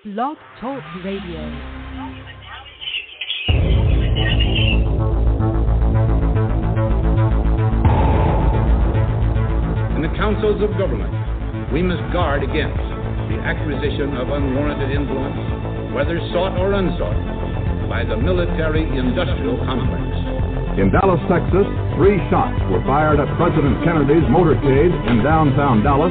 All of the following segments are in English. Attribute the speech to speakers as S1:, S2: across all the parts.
S1: Blog Talk Radio.
S2: In the councils of government, we must guard against the acquisition of unwarranted influence, whether sought or unsought, by the military-industrial complex.
S3: In Dallas, Texas, 3 shots were fired at President Kennedy's motorcade in downtown Dallas.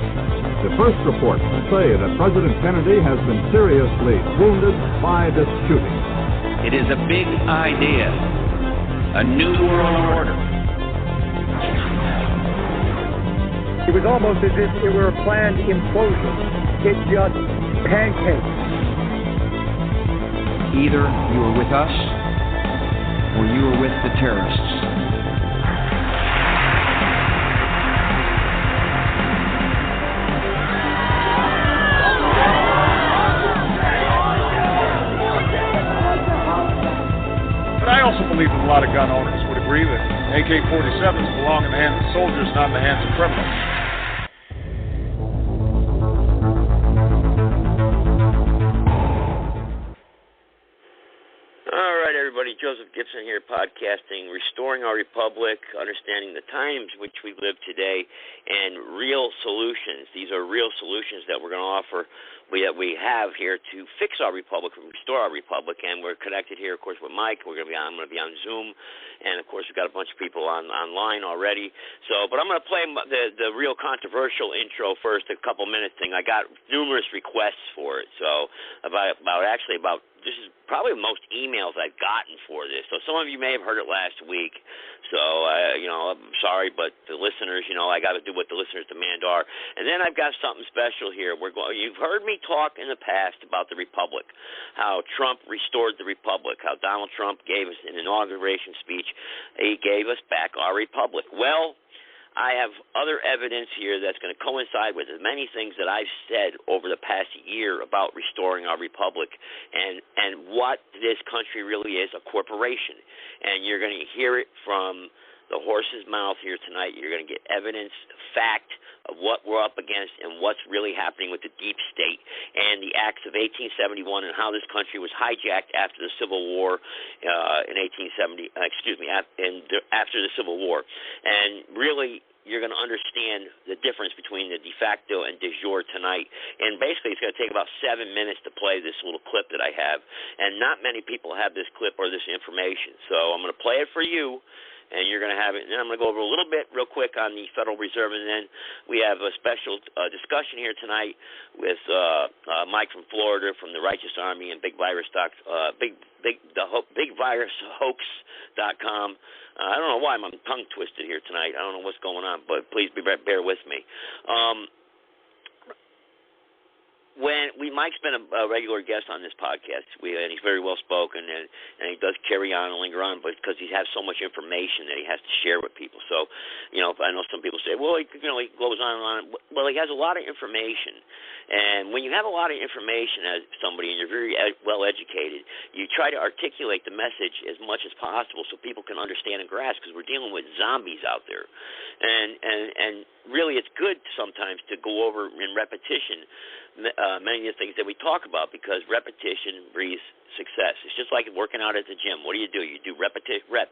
S3: The first reports say that President Kennedy has been seriously wounded by this shooting.
S4: It is a big idea, a new world order.
S5: It was almost as if it were a planned implosion. It just pancaked.
S4: Either you were with us or you were with the terrorists.
S6: But I also believe that a lot of gun owners would agree that AK-47s belong in the hands of soldiers, not in the hands of criminals.
S7: Joseph Gibson here, podcasting Restoring Our Republic, Understanding the Times which we live today, and real solutions. These are real solutions that we're going to offer, that we have here to fix our republic, restore our republic, and we're connected here, of course, with Mike. I'm going to be on Zoom, and of course, we've got a bunch of people online already. But I'm going to play the real controversial intro first, a couple minute thing. I got numerous requests for it, so about this is probably the most emails I've gotten for this. So some of you may have heard it last week. So, I'm sorry, but the listeners, I got to do what the listeners demand are. And then I've got something special here. You've heard me talk in the past about the Republic, how Trump restored the Republic, how Donald Trump gave us an inauguration speech. He gave us back our Republic. Well, I have other evidence here that's going to coincide with many things that I've said over the past year about restoring our republic and what this country really is, a corporation. And you're going to hear it from the horse's mouth here tonight. You're going to get evidence, fact of what we're up against and what's really happening with the deep state and the acts of 1871 and how this country was hijacked after the Civil War in 1870. After the Civil War, and really. You're going to understand the difference between the de facto and de jure tonight. And basically, it's going to take about 7 minutes to play this little clip that I have. And not many people have this clip or this information. So I'm going to play it for you, and you're going to have it. And then I'm going to go over a little bit real quick on the Federal Reserve. And then we have a special discussion here tonight with Mike from Florida from the Righteous Army and BigVirusHoax.com. I don't know why I'm tongue twisted here tonight. I don't know what's going on, but please bear with me. Mike's been a regular guest on this podcast, and he's very well spoken, and he does carry on and linger on, but because he has so much information that he has to share with people. So, I know some people say, well, he goes on and on. Well, he has a lot of information, and when you have a lot of information as somebody and you're very well educated, you try to articulate the message as much as possible so people can understand and grasp, because we're dealing with zombies out there, and really it's good sometimes to go over in repetition many of the things that we talk about, because repetition breeds success. It's just like working out at the gym. What do? You do reps, right?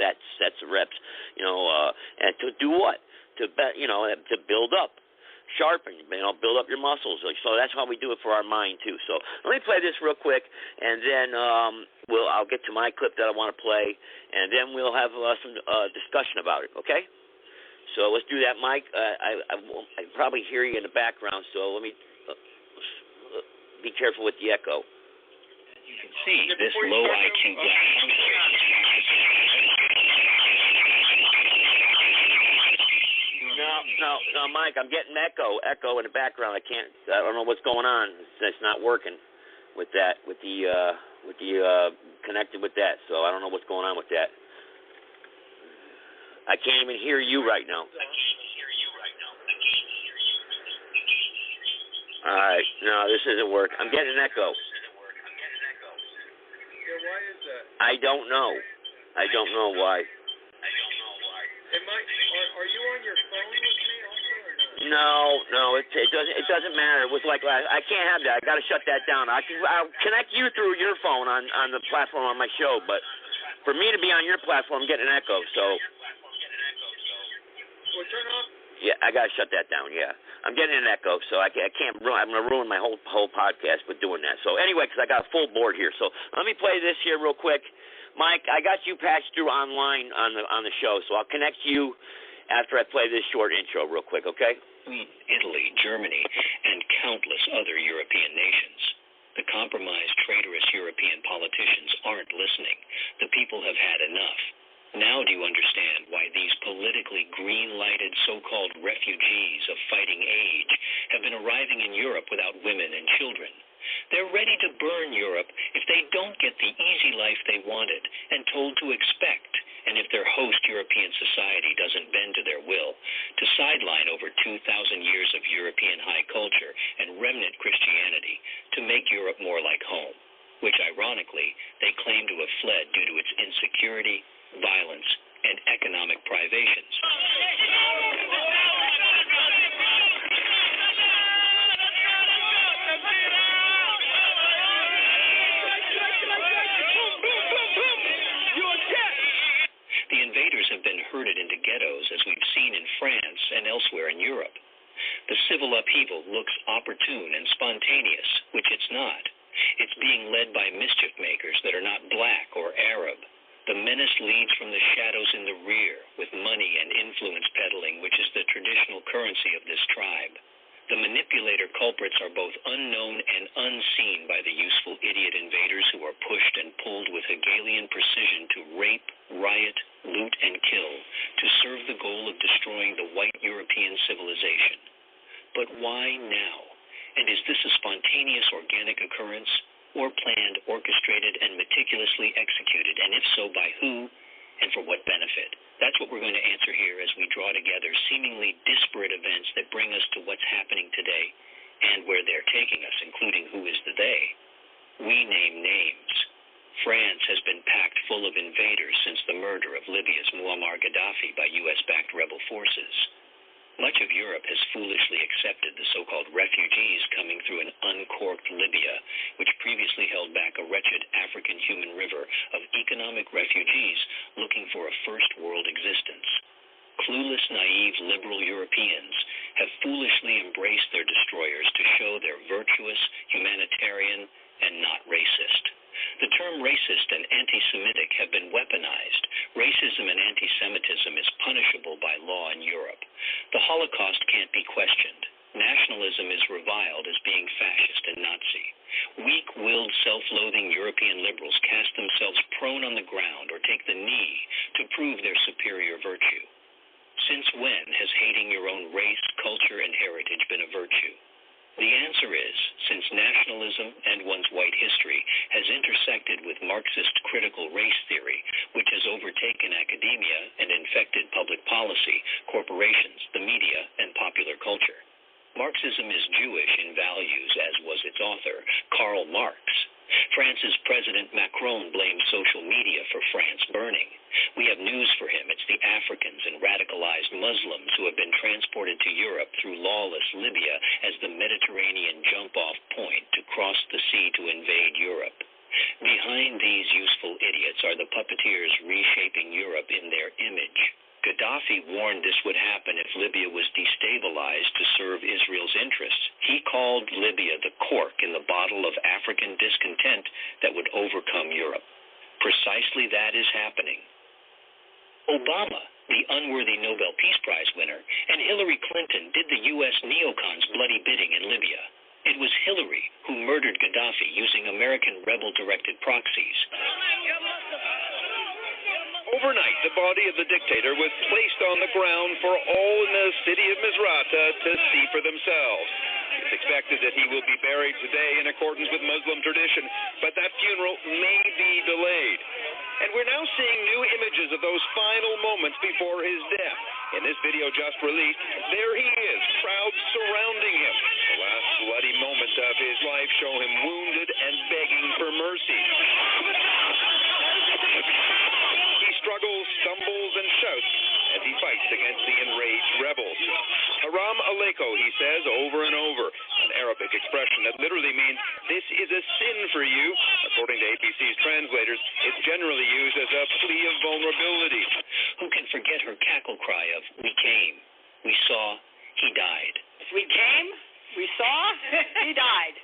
S7: Sets of reps, and to do what? To build up, sharpen, build up your muscles. So that's how we do it for our mind too. So let me play this real quick, and then I'll get to my clip that I want to play, and then we'll have some discussion about it. Okay? So let's do that, Mike. I probably hear you in the background, so let me be careful with the echo.
S4: You can see this low IQ guy.
S7: No, Mike, I'm getting echo in the background. I don't know what's going on. It's not working with that, with the connected with that. So I don't know what's going on with that. I can't even hear you right now. All right. No, this isn't working. I'm getting an echo.
S6: Yeah, why is that?
S7: I don't know. I don't know why.
S6: Hey, Mike, are you on your phone with me also or not?
S7: No, it doesn't matter. With like I can't have that. I got to shut that down. I'll connect you through your phone on the platform on my show, but for me to be on your platform, I'm getting an echo. So.
S6: Well, turn off.
S7: Yeah, I got to shut that down. Yeah, I'm getting an echo, so I can't. I'm gonna ruin my whole podcast with doing that. So anyway, because I got a full board here, so let me play this here real quick. Mike, I got you patched through online on the show, so I'll connect you after I play this short intro real quick, okay?
S8: Italy, Germany, and countless other European nations. The compromised, traitorous European politicians aren't listening. The people have had enough. Now do you understand why these politically green-lighted so-called refugees of fighting age have been arriving in Europe without women and children? They're ready to burn Europe if they don't get the easy life they wanted and told to expect, and if their host European society doesn't bend to their will, to sideline over 2,000 years of European high culture and remnant Christianity to make Europe more like home, which ironically they claim to have fled due to its insecurity, violence, and economic privations. The invaders have been herded into ghettos, as we've seen in France and elsewhere in Europe. The civil upheaval looks opportune and spontaneous, which it's not. It's being led by mischief makers that are not black or Arab. The menace leads from the shadows in the rear, with money and influence peddling, which is the traditional currency of this tribe. The manipulator culprits are both unknown and unseen by the useful idiot invaders who are pushed and pulled with Hegelian precision to rape, riot, loot, and kill to serve the goal of destroying the white European civilization. But why now? And is this a spontaneous organic occurrence, or planned, orchestrated, and meticulously executed, and if so, by who, and for what benefit? That's what we're going to answer here as we draw together seemingly disparate events that bring us to what's happening today and where they're taking us, including who is the they. We name names. France has been packed full of invaders since the murder of Libya's Muammar Gaddafi by U.S.-backed rebel forces. Much of Europe has foolishly accepted the so-called refugees coming through an uncorked Libya, which previously held back a wretched African human river of economic refugees looking for a first-world existence. Clueless, naive, liberal Europeans have foolishly embraced their destroyers to show they're virtuous, humanitarian, and not racist. The term racist and anti-Semitic have been weaponized. Racism and anti-Semitism is punishable by law in Europe. The Holocaust can't be questioned. Nationalism is reviled as being fascist and Nazi. Weak-willed, self-loathing European liberals cast themselves prone on the ground or take the knee to prove their superior virtue. Since when has hating your own race, culture, and heritage been a virtue? The answer is, since nationalism and one's white history has intersected with Marxist critical race theory, which has overtaken academia and infected public policy, corporations, the media, and popular culture. Marxism is Jewish in values, as was its author, Karl Marx. France's President Macron blames social media for France burning. We have news for him. It's the Africans and radicalized Muslims who have been transported to Europe through lawless Libya as the Mediterranean jump-off point to cross the sea to invade Europe. Behind these useful idiots are the puppeteers reshaping Europe in their image. Gaddafi warned this would happen if Libya was destabilized to serve Israel's interests. He called Libya the cork in the bottle of African discontent that would overcome Europe. Precisely that is happening. Obama, the unworthy Nobel Peace Prize winner, and Hillary Clinton did the U.S. neocons' bloody bidding in Libya. It was Hillary who murdered Gaddafi using American rebel-directed proxies.
S9: Overnight, the body of the dictator was placed on the ground for all in the city of Misrata to see for themselves. It's expected that he will be buried today in accordance with Muslim tradition, but that funeral may be delayed. And we're now seeing new images of those final moments before his death. In this video just released, there he is, crowds surrounding him. The last bloody moments of his life show him wounded and begging for mercy. He struggles, stumbles, and shouts, as he fights against the enraged rebels. Haram Aleiko, he says over and over, an Arabic expression that literally means, this is a sin for you. According to APC's translators, it's generally used as a plea of vulnerability.
S8: Who can forget her cackle cry of, we came, we saw, he died.
S10: We came, we saw, he died.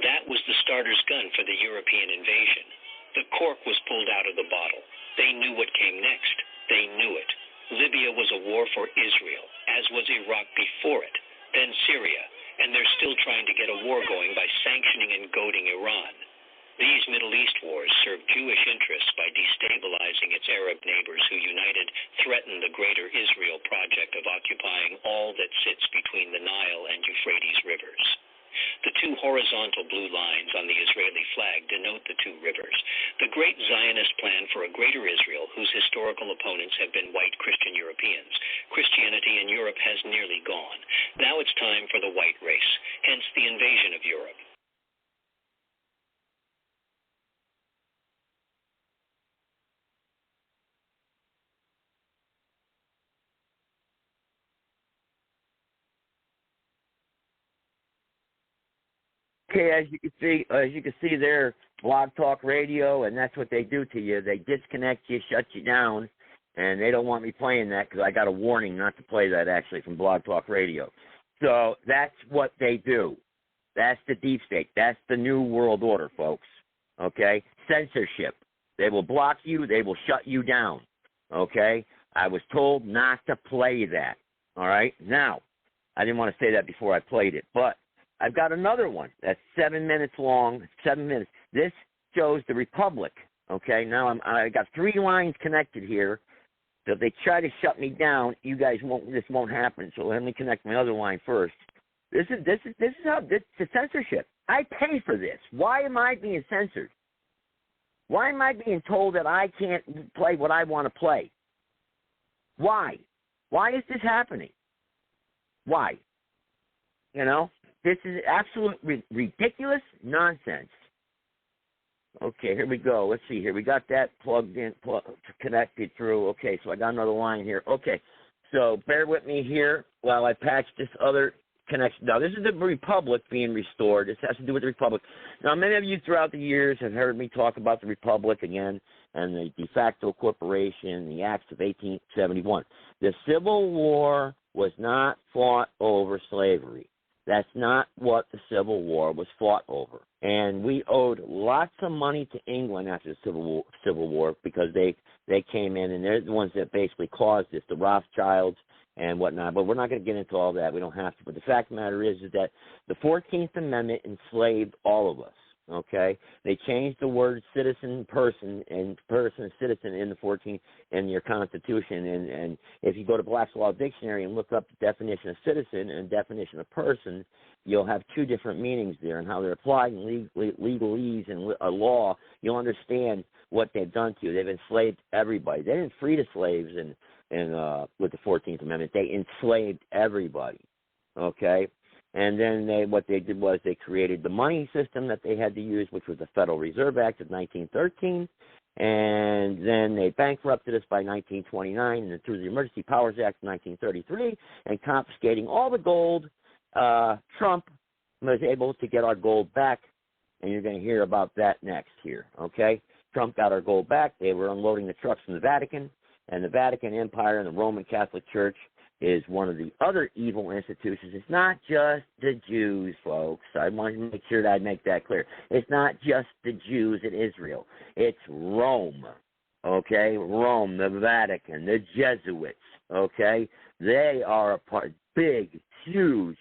S8: That was the starter's gun for the European invasion. The cork was pulled out of the bottle. They knew what came next. They knew it. Libya was a war for Israel, as was Iraq before it, then Syria, and they're still trying to get a war going by sanctioning and goading Iran. These Middle East wars serve Jewish interests by destabilizing its Arab neighbors who, united, threaten the greater Israel project of occupying all that sits between the Nile and Euphrates rivers. The two horizontal blue lines on the Israeli flag denote the two rivers, the great Zionist plan for a greater Israel whose historical opponents have been white Christian Europeans. Christianity in Europe has nearly gone. Now it's time for the white race, hence the invasion of Europe.
S11: Okay, as you can see there, Blog Talk Radio, and that's what they do to you. They disconnect you, shut you down, and they don't want me playing that because I got a warning not to play that actually from Blog Talk Radio. So that's what they do. That's the deep state. That's the new world order, folks. Okay? Censorship. They will block you. They will shut you down. Okay? I was told not to play that. All right? Now, I didn't want to say that before I played it, but I've got another one that's 7 minutes long, 7 minutes. This shows the Republic, okay? Now I got 3 lines connected here. So if they try to shut me down, this won't happen. So let me connect my other line first. This is the censorship. I pay for this. Why am I being censored? Why am I being told that I can't play what I want to play? Why? Why is this happening? Why? You know? This is absolute ridiculous nonsense. Okay, here we go. Let's see here. We got that plugged in, connected through. Okay, so I got another line here. Okay, so bear with me here while I patch this other connection. Now, this is the Republic being restored. This has to do with the Republic. Now, many of you throughout the years have heard me talk about the Republic again and the de facto corporation, the acts of 1871. The Civil War was not fought over slavery. That's not what the Civil War was fought over. And we owed lots of money to England after the Civil War because they came in, and they're the ones that basically caused this, the Rothschilds and whatnot. But we're not going to get into all that. We don't have to. But the fact of the matter is that the 14th Amendment enslaved all of us, okay? They changed the word citizen, person, and citizen in the 14th in your Constitution. And if you go to Black's Law Dictionary and look up the definition of citizen and definition of person, you'll have 2 different meanings there, and how they're applied in legalese and law. You'll understand what they've done to you. They've enslaved everybody. They didn't free the slaves with the 14th Amendment. They enslaved everybody, okay? And then what they did was they created the money system that they had to use, which was the Federal Reserve Act of 1913. And then they bankrupted us by 1929 and through the Emergency Powers Act of 1933 and confiscating all the gold. Trump was able to get our gold back, and you're going to hear about that next here, okay? Trump got our gold back. They were unloading the trucks from the Vatican, and the Vatican Empire and the Roman Catholic Church is one of the other evil institutions. It's not just the Jews, folks. I want to make sure that I make that clear. It's not just the Jews in Israel. It's Rome, okay? Rome, the Vatican, the Jesuits, okay? They are big, huge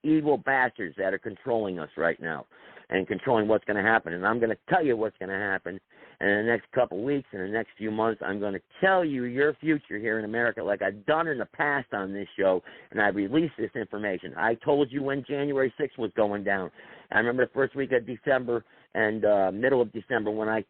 S11: evil bastards that are controlling us right now and controlling what's going to happen. And I'm going to tell you what's going to happen. And in the next couple weeks, in the next few months, I'm going to tell you your future here in America like I've done in the past on this show, and I released this information. I told you when January 6th was going down. I remember the first week of December, and middle of December when I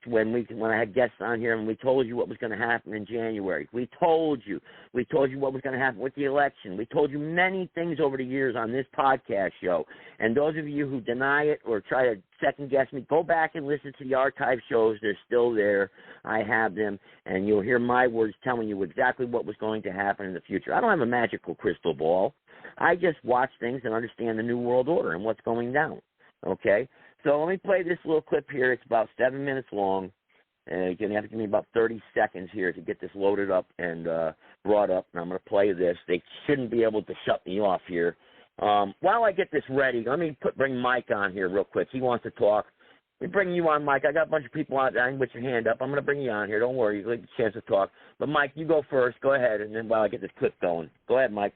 S11: had guests on here, and we told you what was going to happen in January. We told you what was going to happen with the election. We told you many things over the years on this podcast show. And those of you who deny it or try to second guess me, go back and listen to the archive shows. They're still there. I have them, and you'll hear my words telling you exactly what was going to happen in the future. I don't have a magical crystal ball. I just watch things and understand the New World Order and what's going down. Okay? So let me play this little clip here. It's about 7 minutes long. You're going to have to give me about 30 seconds here to get this loaded up and brought up, and I'm going to play this. They shouldn't be able to shut me off here. While I get this ready, let me bring Mike on here real quick. He wants to talk. Let me bring you on, Mike. I got a bunch of people out there with your hand up. I'm going to bring you on here. Don't worry. You'll get a chance to talk. But, Mike, you go first. Go ahead, and then while I get this clip going. Go ahead, Mike.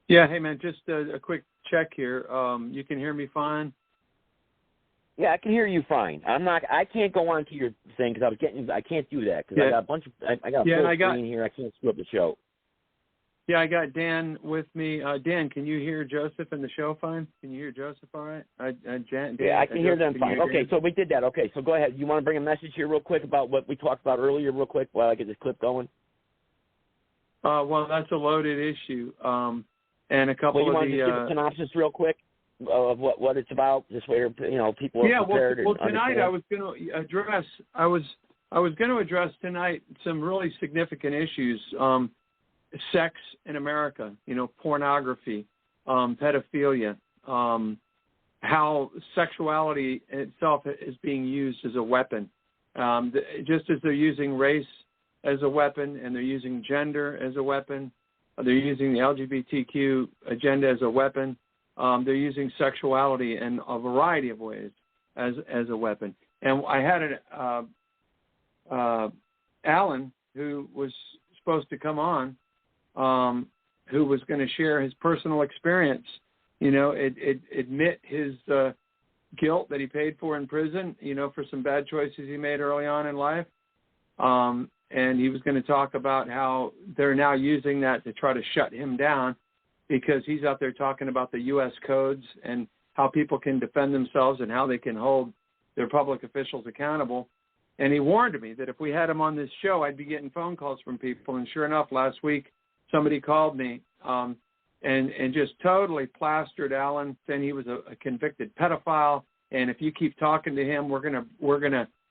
S12: Yeah, hey, man, just a quick check here. You can hear me fine?
S11: Yeah, I can hear you fine. I can't go on to your thing because I can't do that because I got a bunch of. I got a full screen here. I can't screw up the show.
S12: Yeah, I got Dan with me. Dan, can you hear Joseph in the show fine? Can you hear Joseph all right? Dan,
S11: yeah, I can hear them fine. Okay, so we did that. Okay, so go ahead. You want to bring a message here real quick about what we talked about earlier real quick while I get this clip going?
S12: Well, that's a loaded issue. And a couple
S11: you
S12: of
S11: want to give a synopsis real quick of what it's about, just where people are prepared.
S12: Well, tonight I was going to address. I was going to address tonight some really significant issues. Sex in America, pornography, pedophilia, how sexuality itself is being used as a weapon. Just as they're using race as a weapon and they're using gender as a weapon, they're using the LGBTQ agenda as a weapon. They're using sexuality in a variety of ways as a weapon. And I had Alan, who was supposed to come on, who was going to share his personal experience, admit his guilt that he paid for in prison, for some bad choices he made early on in life. And he was going to talk about how they're now using that to try to shut him down because he's out there talking about the U.S. codes and how people can defend themselves and how they can hold their public officials accountable. And he warned me that if we had him on this show, I'd be getting phone calls from people. And sure enough, last week, somebody called me and just totally plastered Alan, saying he was a convicted pedophile. And if you keep talking to him,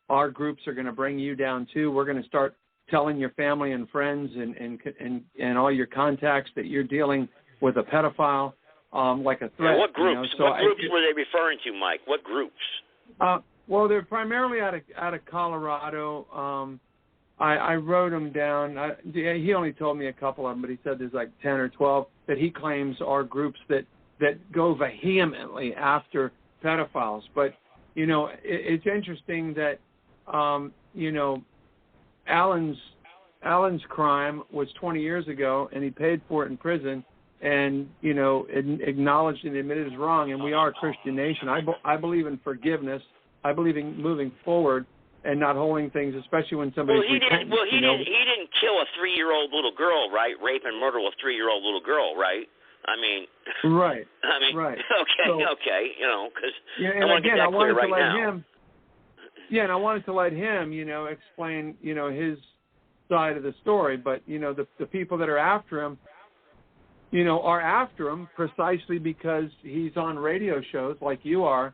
S12: our groups are going to bring you down too. We're going to start telling your family and friends and all your contacts that you're dealing with a pedophile, like a threat.
S7: Yeah, what groups? What groups were they referring to, Mike? What groups?
S12: Well, they're primarily out of Colorado. I wrote them down. He only told me a couple of them, but he said there's like 10 or 12 that he claims are groups that go vehemently after pedophiles. But, it's interesting that, Alan's crime was 20 years ago, and he paid for it in prison and, acknowledged and admitted his wrong. And we are a Christian nation. I believe in forgiveness. I believe in moving forward and not holding things, especially when somebody's repentant.
S7: He didn't kill a 3-year-old little girl, right? Rape and murder a 3-year-old little girl, right? I mean,
S12: right.
S7: Right. Okay, because
S12: I want to get that clear right now. And I wanted to let him, explain, his side of the story. But, the people that are after him, are after him precisely because he's on radio shows like you are,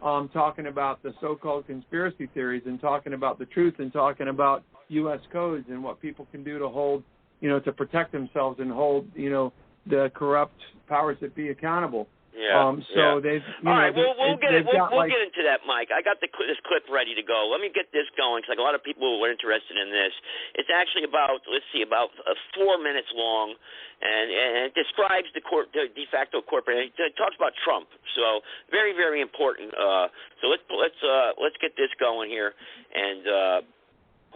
S12: talking about the so-called conspiracy theories and talking about the truth and talking about U.S. codes and what people can do to hold, to protect themselves and hold, the corrupt powers that be accountable.
S7: Yeah.
S12: They've.
S7: All right. We'll get into that, Mike. I got this clip ready to go. Let me get this going because a lot of people were interested in this. It's actually about 4 minutes long, and it describes the de facto corporate. It talks about Trump. So very, very important. So let's get this going here, and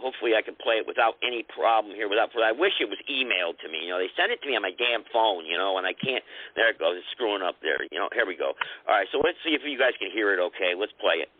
S7: hopefully I can play it without any problem here. I wish it was emailed to me. They sent it to me on my damn phone, and I can't. There it goes. It's screwing up there. Here we go. All right, so let's see if you guys can hear it okay. Let's play it.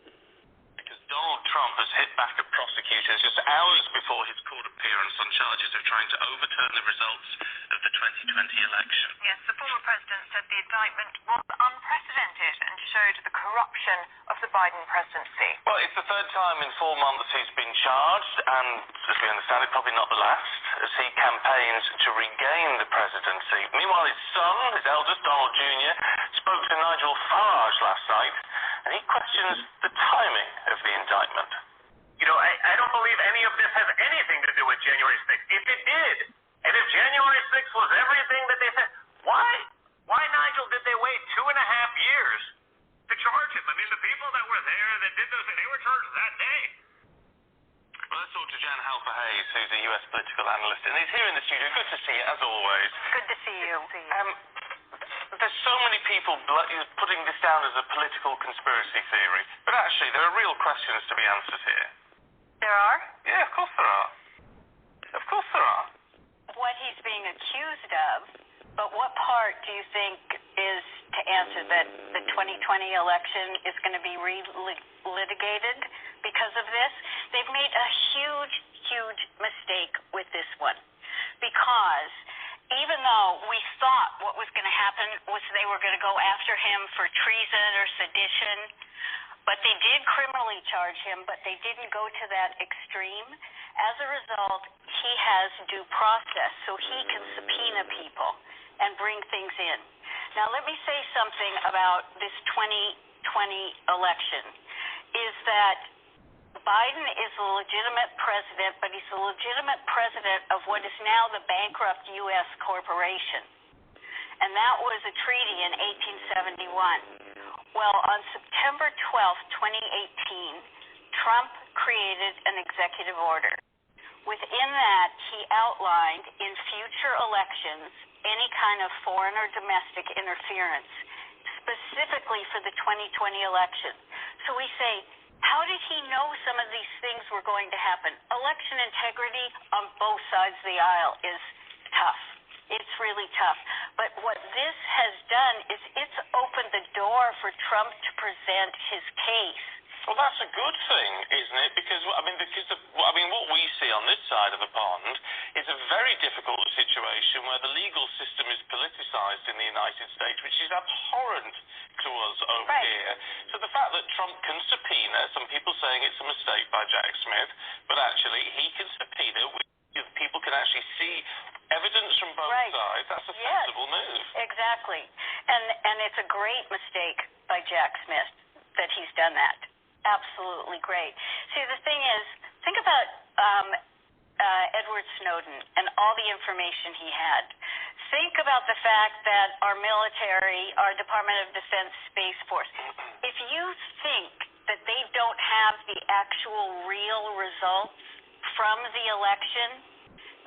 S13: Because Donald Trump has hit back at prosecutors just hours before his court appearance on charges of trying to overturn the results of the 2020 election.
S14: Yes, the former president said the indictment was unprecedented and showed the corrupt disruption of the Biden presidency?
S13: Well, it's the third time in 4 months he's been charged, and as we understand it, probably not the last, as he campaigns to regain the presidency. Meanwhile, his son, his eldest, Donald Jr., spoke to Nigel Farage last night, and he questions the timing of the indictment.
S15: You know, I don't believe any of this has anything to do with January 6th. If it did, and if January 6th was everything that they said, why, Nigel, did they wait 2.5 years to charge him? I mean, the people that were there that did those things, they were charged that day.
S13: Well, let's talk to Jan Halper-Hayes, who's a U.S. political analyst, and he's here in the studio. Good to see you, as always.
S14: Good to see you.
S13: There's so many people putting this down as a political conspiracy theory, but actually there are real questions to be answered here.
S14: There are?
S13: Yeah, of course there are. Of course there are.
S14: What he's being accused of, but what part do you think is to answer that the 2020 election is going to be litigated because of this? They've made a huge, huge mistake with this one, because even though we thought what was going to happen was they were going to go after him for treason or sedition, but they did criminally charge him, but they didn't go to that extreme. As a result, he has due process, so he can subpoena people and bring things in. Now, let me say something about this 2020 election, is that Biden is a legitimate president, but he's a legitimate president of what is now the bankrupt U.S. corporation. And that was a treaty in 1871. Well, on September 12th, 2018, Trump created an executive order. Within that, he outlined in future elections any kind of foreign or domestic interference, specifically for the 2020 election. So we say, how did he know some of these things were going to happen? Election integrity on both sides of the aisle is tough. It's really tough. But what this has done is it's opened the door for Trump to present his case.
S13: Well, that's a good thing, isn't it? Because what we see on this side of the pond is a very difficult situation where the legal system is politicized in the United States, which is abhorrent to us over here. So the fact that Trump can subpoena, some people saying it's a mistake by Jack Smith, but actually he can subpoena, people can actually see evidence from both sides. That's a sensible move.
S14: Exactly. And it's a great mistake by Jack Smith that he's done that. Absolutely great. See, the thing is, think about Edward Snowden and all the information he had. Think about the fact that our military, our Department of Defense Space Force, if you think that they don't have the actual real results from the election,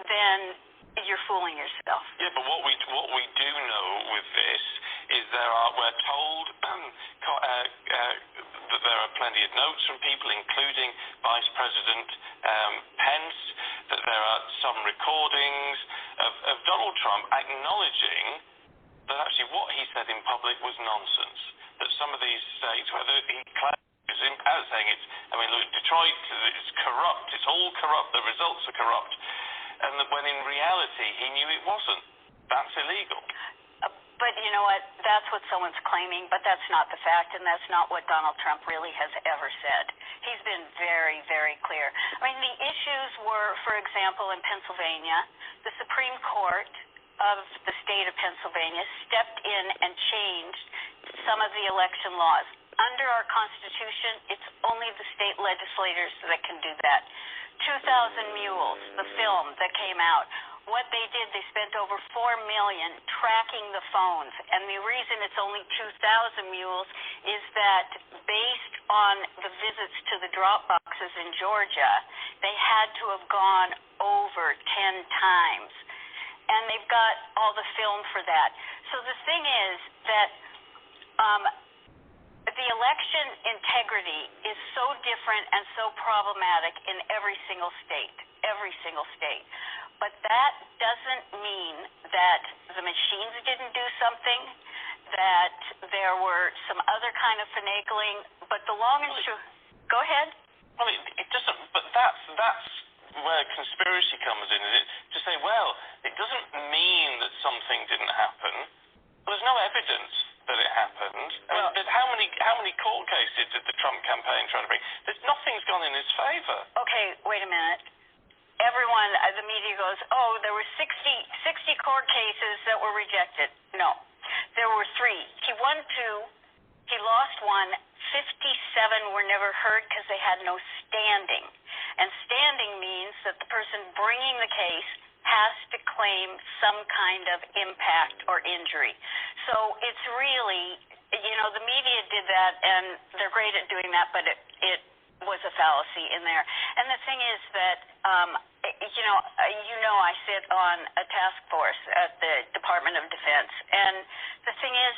S14: then you're fooling yourself.
S13: Yeah, but what we do know with this is we're told that there are plenty of notes from people, including Vice President Pence, that there are some recordings of Donald Trump acknowledging that actually what he said in public was nonsense. That some of these states, whether he claims saying look, Detroit is corrupt, it's all corrupt, the results are corrupt, and that when in reality he knew it wasn't. That's illegal.
S14: But you know what? That's what someone's claiming, but that's not the fact, and that's not what Donald Trump really has ever said. He's been very, very clear. I mean, the issues were, for example, in Pennsylvania, the Supreme Court of the state of Pennsylvania stepped in and changed some of the election laws. Under our Constitution, it's only the state legislators that can do that. 2,000 Mules, the film that came out, what they did, they spent over $4 million tracking the phones. And the reason it's only 2,000 mules is that based on the visits to the drop boxes in Georgia, they had to have gone over 10 times. And they've got all the film for that. So the thing is that the election integrity is so different and so problematic in every single state. But that doesn't mean that the machines didn't do something, that there were some other kind of finagling. But the long and short... Go ahead.
S13: Well, it doesn't... But that's where conspiracy comes in, is it? To say, well, it doesn't mean that something didn't happen. Well, there's no evidence that it happened. I mean, how many court wasted the Trump campaign trying to bring. Nothing's gone in his favor.
S14: Okay, wait a minute. Everyone, the media goes, oh, there were 60 court cases that were rejected. No, there were 3. He won 2. He lost 1. 57 were never heard because they had no standing. And standing means that the person bringing the case has to claim some kind of impact or injury. So it's really, the media did that, and they're great at doing that, but it was a fallacy in there. And the thing is that, I sit on a task force at the Department of Defense, and the thing is,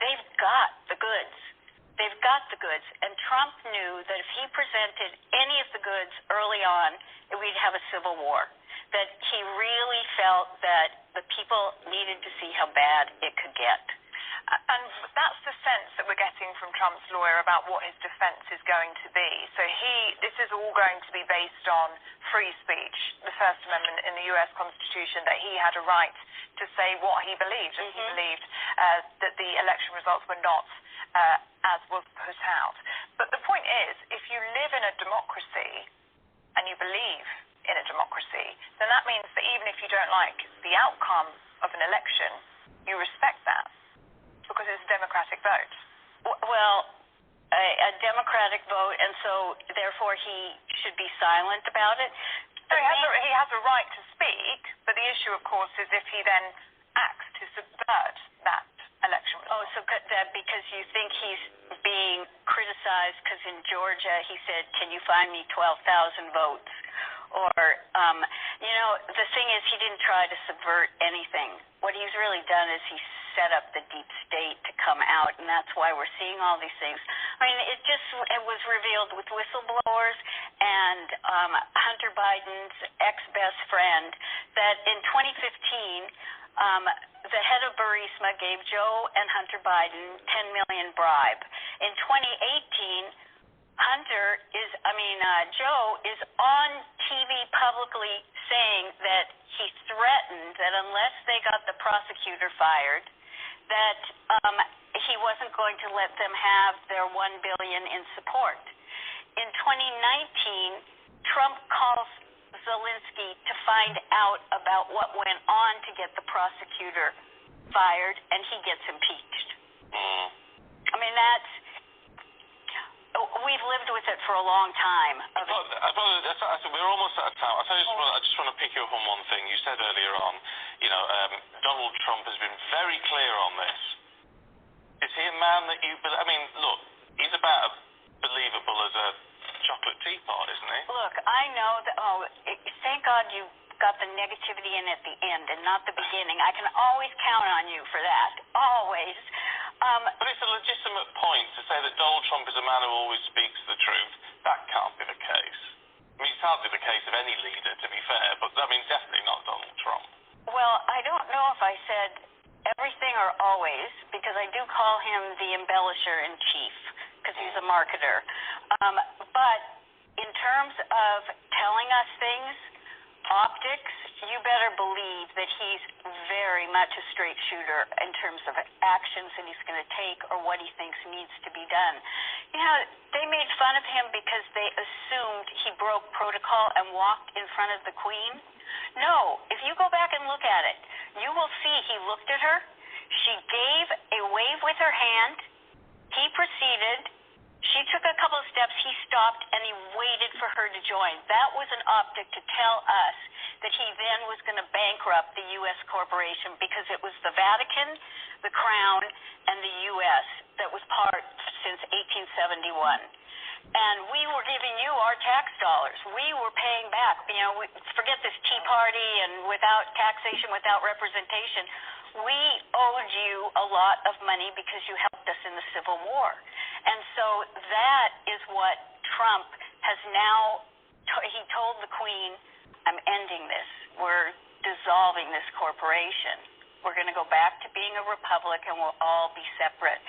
S14: they've got the goods. They've got the goods, and Trump knew that if he presented any of the goods early on, we'd have a civil war. That he really felt that the people needed to see how bad it could get.
S16: And that's the sense that we're getting from Trump's lawyer about what his defense is going to be. So this is all going to be based on free speech, the First Amendment in the U.S. Constitution, that he had a right to say what he believed, and he believed that the election results were not as was put out. But the point is, if you live in a democracy and you believe in a democracy, then that means that even if you don't like the outcome of an election, you respect that, because it's a democratic vote.
S14: Well, a democratic vote, and so therefore he should be silent about it.
S16: So he has a right to speak, but the issue, of course, is if he then acts to subvert that election result.
S14: Oh, so that because you think he's being criticized because in Georgia he said, "Can you find me 12,000 votes?" Or, the thing is, he didn't try to subvert anything. What he's really done is he set up the deep state to come out, and that's why we're seeing all these things. I mean, it was revealed with whistleblowers and Hunter Biden's ex-best friend that in 2015, the head of Burisma gave Joe and Hunter Biden $10 million bribe. In 2018, Joe is on TV publicly saying that he threatened that unless they got the prosecutor fired, that he wasn't going to let them have their $1 billion in support. In 2019, Trump calls Zelensky to find out about what went on to get the prosecutor fired, and he gets impeached. I mean, we've lived with it for a long time.
S13: We're almost out of time. I just want to pick you up on one thing. You said earlier on, Donald Trump has been very clear on this. Is he a man that you believe? I mean, look, he's about as believable as a chocolate teapot, isn't he?
S14: Look, I know that. Thank God you got the negativity in at the end and not the beginning. I can always count on you for that. Always.
S13: But it's a legitimate point to say that Donald Trump is a man who always speaks the truth. That can't be the case. I mean, it's hardly the case of any leader, to be fair, but definitely not Donald Trump.
S14: Well, I don't know if I said everything or always, because I do call him the embellisher-in-chief, because he's a marketer. But in terms of telling us things, optics, you better believe that he's very much a straight shooter in terms of actions that he's going to take or what he thinks needs to be done. They made fun of him because they assumed he broke protocol and walked in front of the Queen. No, if you go back and look at it, you will see he looked at her. She gave a wave with her hand. He proceeded. She took a couple of steps, he stopped, and he waited for her to join. That was an optic to tell us that he then was going to bankrupt the U.S. corporation because it was the Vatican, the Crown, and the U.S. that was part since 1871. And we were giving you our tax dollars. We were paying back. Forget this Tea Party and without taxation, without representation. We owed you a lot of money because you helped us in the Civil War. And so that is what Trump has now, he told the Queen, I'm ending this. We're dissolving this corporation. We're going to go back to being a republic and we'll all be separate.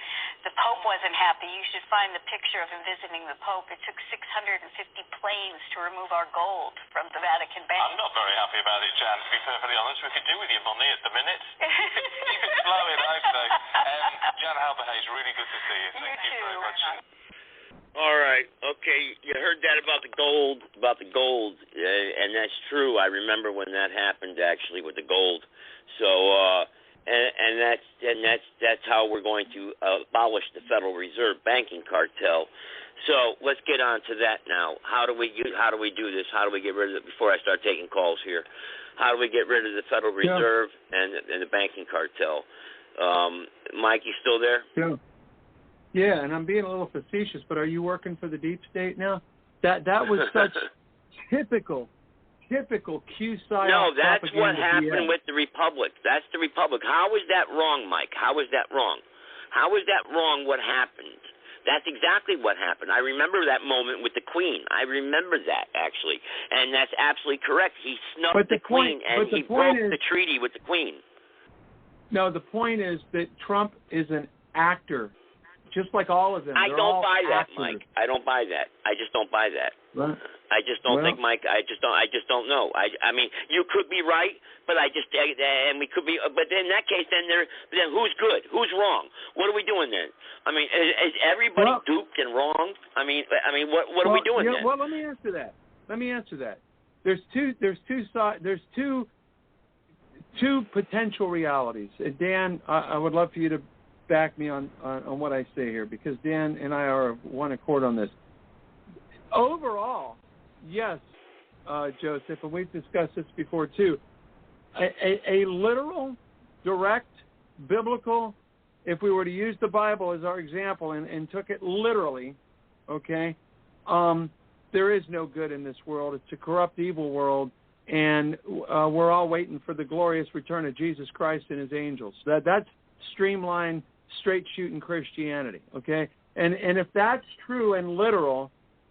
S14: The Pope wasn't happy. You should find the picture of him visiting the Pope. It took 650 planes to remove our gold from the Vatican Bank.
S13: I'm not very happy about it, Jan, to be perfectly honest. We could do with your money at the minute. Keep it flowing, I say. Jan Halberhayes, really good to see you. Thank you very much.
S7: All right. Okay. You heard that about the gold, and that's true. I remember when that happened actually with the gold. So, and that's how we're going to abolish the Federal Reserve banking cartel. So let's get on to that now. How do we do this? How do we get rid of it? Before I start taking calls here, how do we get rid of the Federal Reserve and the banking cartel? Mike, you still there?
S12: Yeah. Yeah, and I'm being a little facetious, but are you working for the deep state now? That was such typical Q-side.
S7: No, that's what happened with the Republic. That's the Republic. How is that wrong, Mike? How is that wrong? How is that wrong what happened? That's exactly what happened. I remember that moment with the Queen. I remember that, actually. And that's absolutely correct. He snubbed the Queen, and he broke the treaty with the Queen.
S12: No, the point is that Trump is an actor, just like all of them.
S7: I don't buy that, Mike. I don't buy that. I just don't buy that.
S12: Right.
S7: I just don't think, Mike. I just don't know. I mean, you could be right, but and we could be. But in that case, then who's good? Who's wrong? What are we doing then? I mean, is everybody duped and wrong? I mean, what are we doing then?
S12: Well, let me answer that. There's two potential realities. Dan, I would love for you to back me on what I say here, because Dan and I are of one accord on this. Overall, yes, Joseph, and we've discussed this before too, a literal, direct, biblical, if we were to use the Bible as our example and took it literally, okay, there is no good in this world. It's a corrupt, evil world, and we're all waiting for the glorious return of Jesus Christ and his angels. That's streamlined, straight-shooting Christianity, okay? And if that's true and literal,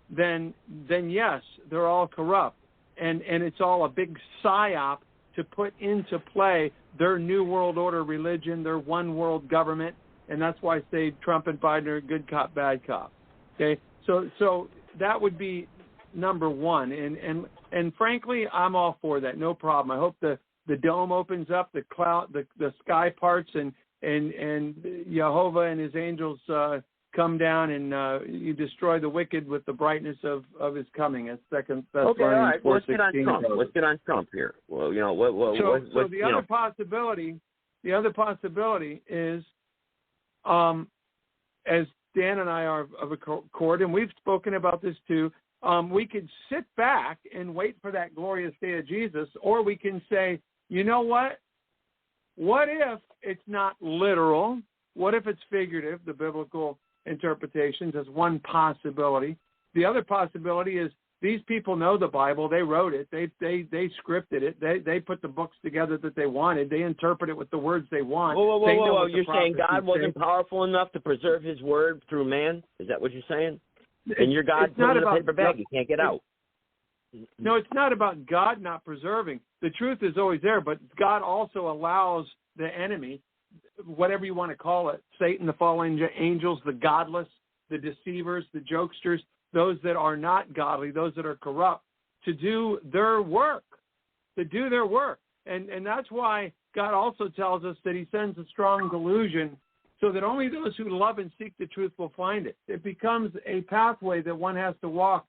S12: then yes, they're all corrupt. And it's all a big psyop to put into play their New World Order religion, their one world government, and that's why I say Trump and Biden are good cop, bad cop. Okay? So that would be number one. And frankly, I'm all for that. No problem. I hope the dome opens up, the cloud, the sky parts, and Jehovah and his angels come down and you destroy the wicked with the brightness of his coming. That's Second Thessalonians 4:16.
S11: Okay, all right. Let's get on Trump. Let's get on Trump here. Well, you know what?
S12: So the other possibility is, as Dan and I are of accord, and we've spoken about this too. We could sit back and wait for that glorious day of Jesus, or we can say, you know what? What if it's not literal? What if it's figurative, the biblical interpretations as one possibility? The other possibility is these people know the Bible. They wrote it. They scripted it. They put the books together that they wanted. They interpret it with the words they want.
S11: Whoa. You're saying God wasn't powerful enough to preserve his word through man? Is that what you're saying? And your God put in a paper bag. You can't get out.
S12: No, it's not about God not preserving. The truth is always there, but God also allows the enemy, whatever you want to call it, Satan, the fallen angels, the godless, the deceivers, the jokesters, those that are not godly, those that are corrupt, to do their work. And that's why God also tells us that he sends a strong delusion so that only those who love and seek the truth will find it. It becomes a pathway that one has to walk,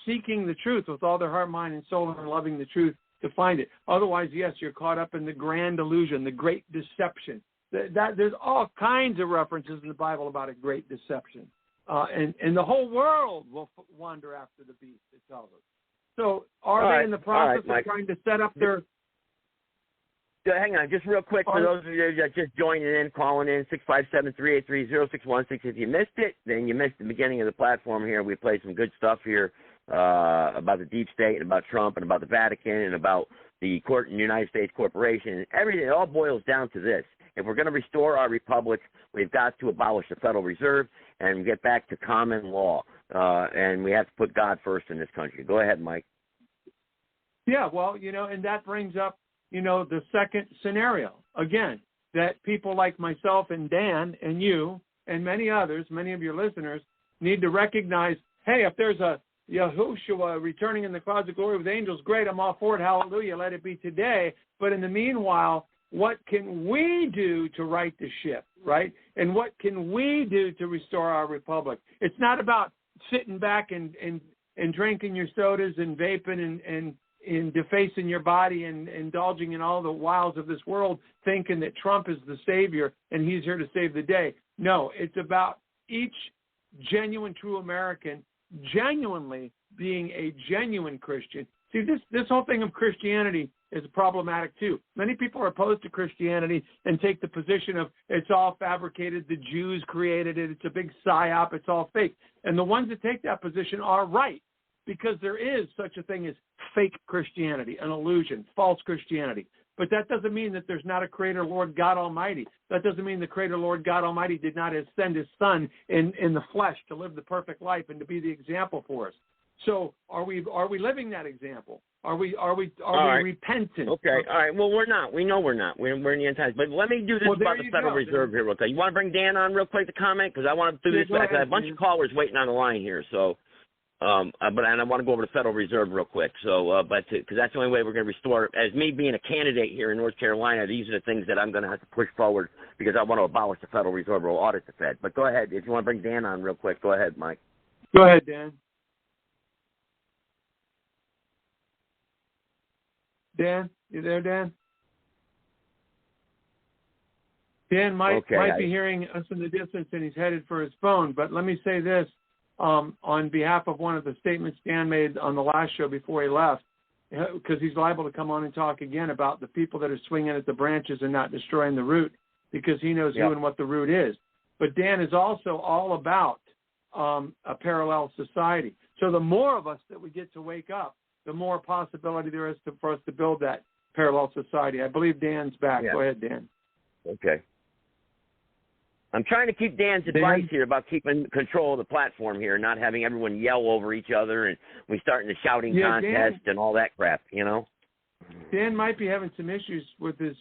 S12: seeking the truth with all their heart, mind, and soul, and loving the truth to find it. Otherwise, yes, you're caught up in the grand illusion, the great deception. There's all kinds of references in the Bible about a great deception. And the whole world will wander after the beast, it tells us. So are they in the process of trying to set up their...
S11: Hang on, just real quick, for those of you that just joining in, calling in, 657-383-0616. If you missed it, then you missed the beginning of the platform here. We played some good stuff here about the deep state and about Trump and about the Vatican and about the United States Corporation. Everything, it all boils down to this. If we're going to restore our republic, we've got to abolish the Federal Reserve and get back to common law. And we have to put God first in this country. Go ahead, Mike.
S12: Yeah, well, and that brings up, the second scenario, again, that people like myself and Dan and you and many others, many of your listeners, need to recognize, hey, if there's a Yahushua returning in the clouds of glory with angels, great, I'm all for it, hallelujah, let it be today. But in the meanwhile, what can we do to right the ship, right? And what can we do to restore our republic? It's not about sitting back and drinking your sodas and vaping and defacing your body and indulging in all the wiles of this world, thinking that Trump is the savior and he's here to save the day. No, it's about each genuine, true American genuinely being a genuine Christian. See, this whole thing of Christianity is problematic too. Many people are opposed to Christianity and take the position of it's all fabricated, the Jews created it, it's a big psyop, it's all fake. And the ones that take that position are right, because there is such a thing as fake Christianity, an illusion, false Christianity. But that doesn't mean that there's not a Creator, Lord God Almighty. That doesn't mean the Creator, Lord God Almighty did not send His Son in the flesh to live the perfect life and to be the example for us. So are we living that example? Are we repentant?
S11: Okay, all right. Well, we're not. We know we're not. We're in the end times. But let me do this about the Federal Reserve here real quick. You want to bring Dan on real quick to comment? Because I want to do this. I have a bunch of callers waiting on the line here. So, and I want to go over the Federal Reserve real quick. So, because that's the only way we're going to restore. As me being a candidate here in North Carolina, these are the things that I'm going to have to push forward because I want to abolish the Federal Reserve or audit the Fed. But go ahead. If you want to bring Dan on real quick, go ahead, Mike.
S12: Go ahead, Dan. Dan, you there, Dan? Dan might be hearing us in the distance, and he's headed for his phone. But let me say this on behalf of one of the statements Dan made on the last show before he left, because he's liable to come on and talk again about the people that are swinging at the branches and not destroying the root, because he knows who and what the root is. But Dan is also all about a parallel society. So the more of us that we get to wake up, the more possibility there is for us to build that parallel society. I believe Dan's back. Go ahead, Dan.
S11: Okay. I'm trying to keep Dan's advice here about keeping control of the platform here, not having everyone yell over each other and we start in the shouting contest and all that crap, you know?
S12: Dan might be having some issues with his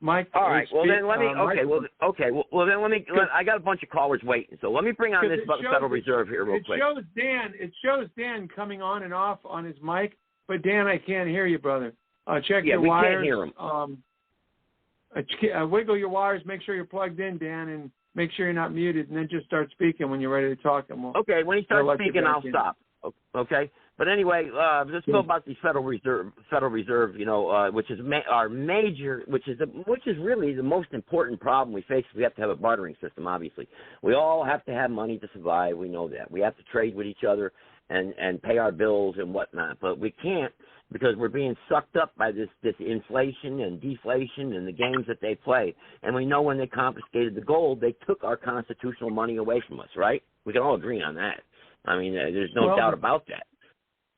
S12: mic.
S11: All right. Well, then let me. Well, then let me. I got a bunch of callers waiting, so let me bring on this about the Federal Reserve here real quick.
S12: It shows Dan coming on and off on his mic, but Dan, I can't hear you, brother. Check your wires.
S11: Yeah, we can't
S12: hear him. Wiggle your wires. Make sure you're plugged in, Dan, and make sure you're not muted, and then just start speaking when you're ready to talk. And
S11: okay. When he starts speaking, I'll stop. Okay. But anyway, let's go about the Federal Reserve, you know, which is our major, which is really the most important problem we face. We have to have a bartering system. Obviously, we all have to have money to survive. We know that. We have to trade with each other and pay our bills and whatnot. But we can't because we're being sucked up by this inflation and deflation and the games that they play. And we know when they confiscated the gold, they took our constitutional money away from us. Right? We can all agree on that. I mean, there's no doubt about that.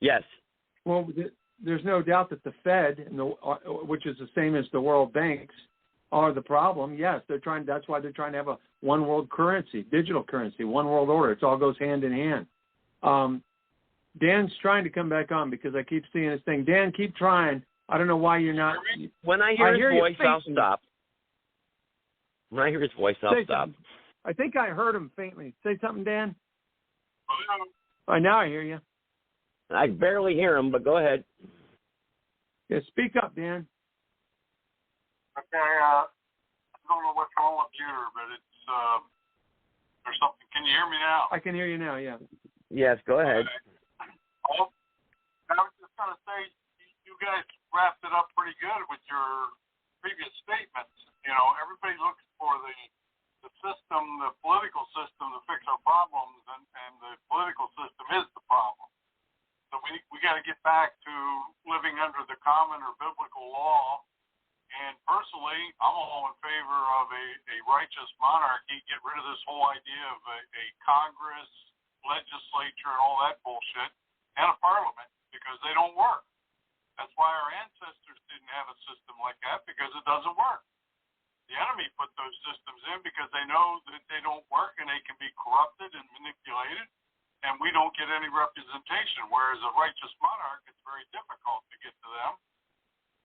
S11: Yes.
S12: Well, there's no doubt that the Fed, which is the same as the world banks, are the problem. Yes, that's why they're trying to have a one world currency, digital currency, one world order. It all goes hand in hand. Dan's trying to come back on because I keep seeing his thing. Dan, keep trying. I don't know why you're not.
S11: When I hear his voice, I'll stop. When I hear his voice, I'll stop.
S12: I think I heard him faintly. Say something, Dan. Now I hear you.
S11: I barely hear him, but go ahead.
S12: Yeah, speak up, Dan.
S6: Okay, I don't know what's wrong with the computer, but it's there's something. Can you hear me now?
S12: I can hear you now. Yeah.
S11: Yes, go ahead.
S6: Well, I was just going to say, you guys wrapped it up pretty good with your previous statements. You know, everybody looks for the system, the political system, to fix our problems, and the political system is the problem. So we got to get back to living under the common or biblical law. And personally, I'm all in favor of a righteous monarchy. Get rid of this whole idea of a Congress, legislature, and all that bullshit, and a parliament, because they don't work. That's why our ancestors didn't have a system like that, because it doesn't work. The enemy put those systems in because they know that they don't work and they can be corrupted and manipulated. And we don't get any representation, whereas a righteous monarch, it's very difficult to get to them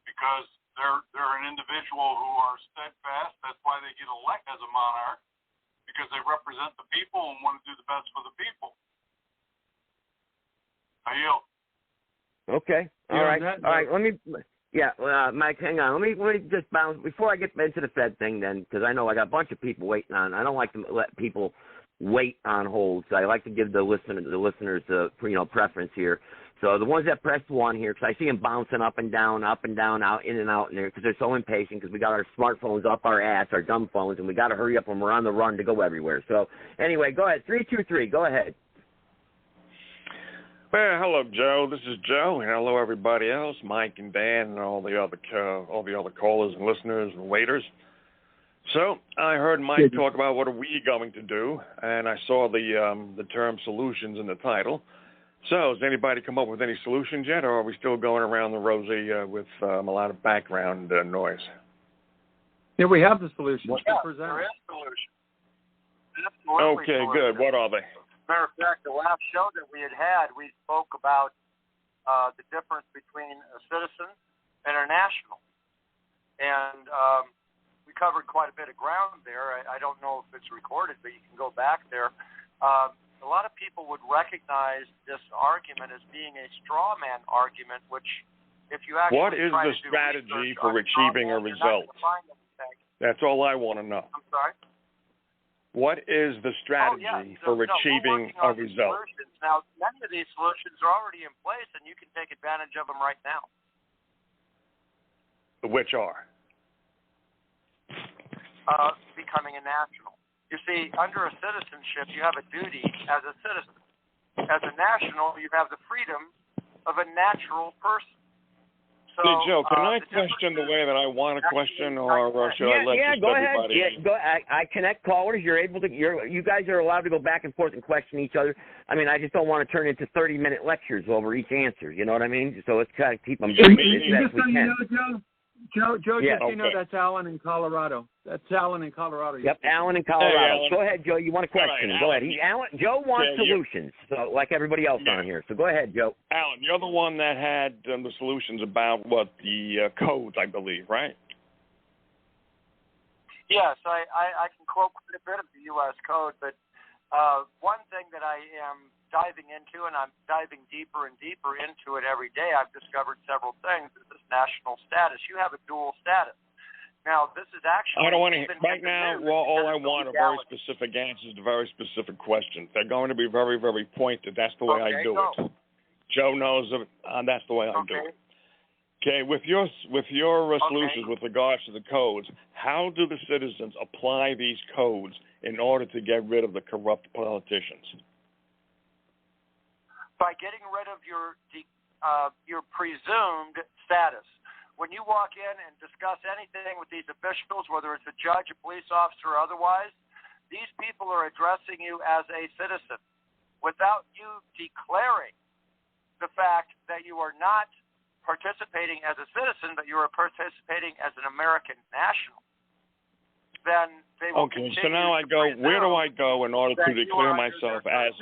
S6: because they're an individual who are steadfast. That's why they get elected as a monarch, because they represent the people and want to do the best for the people. I yield.
S11: Okay. All right. Let me. Yeah, Mike, hang on. Let me just bounce before I get into the Fed thing, then, because I know I got a bunch of people waiting on. I don't like to let people wait on hold. So I like to give the listeners preference here. So the ones that press 1 here, because I see them bouncing up and down, out, in and out in there, because they're so impatient, because we got our smartphones up our ass, our dumb phones, and we got to hurry up when we're on the run to go everywhere. So anyway, go ahead. 323, go ahead.
S17: Well, hello, Joe. This is Joe, and hello, everybody else, Mike and Dan, and all the other callers and listeners and waiters. So I heard Mike talk about what are we going to do, and I saw the term solutions in the title. So has anybody come up with any solutions yet, or are we still going around the rosy with a lot of background noise?
S12: Yeah, we have the solutions.
S6: Yeah, there is solutions. Absolutely
S17: Okay,
S6: solutions.
S17: good. What are they?
S6: Matter of fact, the last show that we had, we spoke about the difference between a citizen and a national. And we covered quite a bit of ground there. I don't know if it's recorded, but you can go back there. A lot of people would recognize this argument as being a straw man argument, which if you actually
S17: what is the strategy for achieving a result? That's all I want to know.
S6: I'm sorry?
S17: What is the strategy for achieving a result?
S6: Solutions. Now, many of these solutions are already in place, and you can take advantage of them right now.
S17: Which are?
S6: Becoming a national. You see, under a citizenship, you have a duty as a citizen. As a national, you have the freedom of a natural person. So,
S17: hey, Joe, can I question the way that I want to question, or should I let just
S11: go
S17: everybody?
S11: Ahead. Go. I connect callers. You're able to. You guys are allowed to go back and forth and question each other. I mean, I just don't want to turn into 30-minute lectures over each answer. You know what I mean? So let's kind of keep them brief as best we can.
S12: Joe,
S11: yeah,
S12: just so you know, that's Alan in Colorado. That's Alan in Colorado.
S11: Yep, Alan in Colorado.
S17: Hey, Alan.
S11: Go ahead, Joe. You want a question?
S17: Right,
S11: go ahead. Joe wants solutions, so like everybody else on here. So go ahead, Joe.
S17: Alan, you're the one that had the solutions about the codes, I believe, right?
S6: Yes, I can quote quite a bit of the U.S. code, but one thing that I am diving into, and I'm diving deeper and deeper into it every day, I've discovered several things, is this national status. You have a dual status. Now, this is actually...
S17: I don't want to... Right now, all I want are very specific answers to very specific questions. They're going to be very, very pointed. That's the way I do it. Joe knows it. That's the way I do it. Okay, with your solutions with regards to the codes, how do the citizens apply these codes in order to get rid of the corrupt politicians?
S6: By getting rid of your presumed status. When you walk in and discuss anything with these officials, whether it's a judge, a police officer, or otherwise, these people are addressing you as a citizen without you declaring the fact that you are not participating as a citizen, but you are participating as an American national. Then they will
S17: so now I go, where do I go in order to declare myself as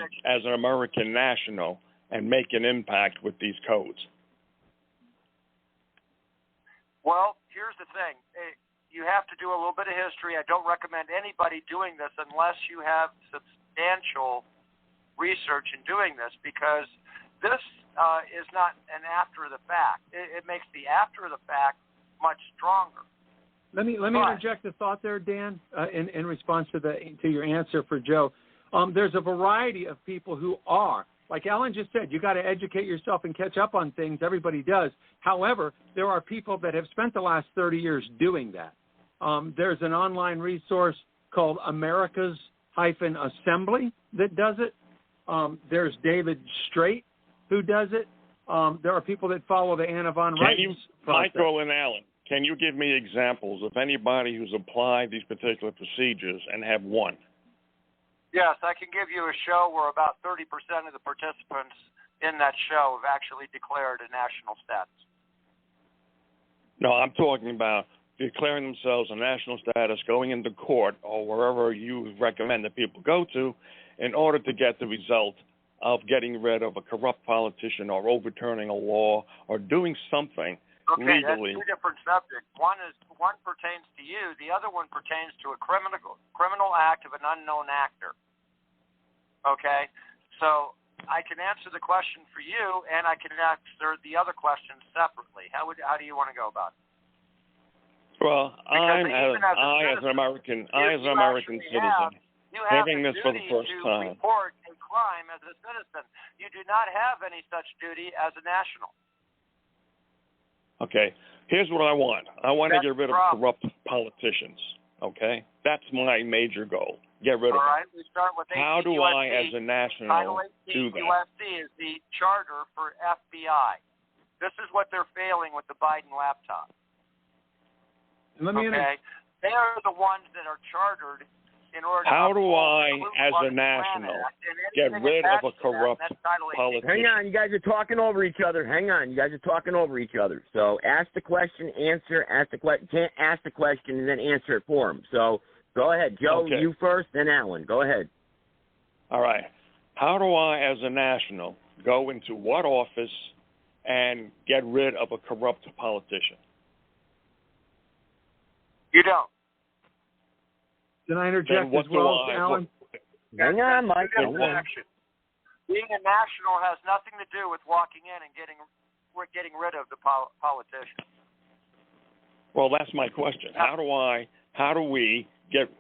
S17: an American national and make an impact with these codes?
S6: Well, here's the thing. You have to do a little bit of history. I don't recommend anybody doing this unless you have substantial research in doing this, because this is not an after the fact. It makes the after the fact much stronger.
S12: Let me interject a thought there, Dan, in response to your answer for Joe. There's a variety of people who are, like Alan just said, you got to educate yourself and catch up on things. Everybody does. However, there are people that have spent the last 30 years doing that. There's an online resource called Americas-Assembly that does it. There's David Straight who does it. There are people that follow the Anna von Reitz process.
S17: Michael and Alan, can you give me examples of anybody who's applied these particular procedures and have won?
S6: Yes, I can give you a show where about 30% of the participants in that show have actually declared a national status.
S17: No, I'm talking about declaring themselves a national status, going into court or wherever you recommend that people go to in order to get the result of getting rid of a corrupt politician or overturning a law or doing something legally.
S6: That's two different subjects. One pertains to you. The other one pertains to a criminal act of an unknown actor. Okay? So I can answer the question for you, and I can answer the other questions separately. How do you want to go about it?
S17: Well, I as an American citizen.
S5: You have
S17: hearing
S5: the
S17: this for the
S5: duty
S17: first
S5: to
S17: time.
S5: report a crime as a citizen. You do not have any such duty as a national.
S17: Okay, here's what I want. I want to
S5: That's
S17: get rid of corrupt politicians. Okay, that's my major goal. Get rid of
S5: All
S17: them.
S5: right, we start with
S17: How do I, as a national,
S5: Title 18
S17: do that?
S5: USC is the charter for FBI. This is what they're failing with the Biden laptop.
S12: Let me
S5: okay, they are the ones that are chartered in order.
S17: How
S5: to
S17: do I, as a
S5: Plan
S17: national,
S5: Act, and
S17: get
S5: anything
S17: rid of a
S5: attached to that,
S17: corrupt
S5: that's Title 18.
S17: politician?
S11: Hang on, you guys are talking over each other. Hang on, you guys are talking over each other. So ask the question, answer, ask the question. Can't ask the question and then answer it for him. So go ahead, Joe.
S17: Okay.
S11: You first, then Alan. Go ahead.
S17: All right. How do I, as a national, go into what office and get rid of a corrupt politician?
S5: You don't.
S12: Can I interject
S17: what
S12: as well,
S17: do I-
S12: Alan?
S11: Hang on, Mike.
S5: Being
S11: Hang on.
S5: a national has nothing to do with walking in and getting rid of the politician.
S17: Well, that's my question. How do we get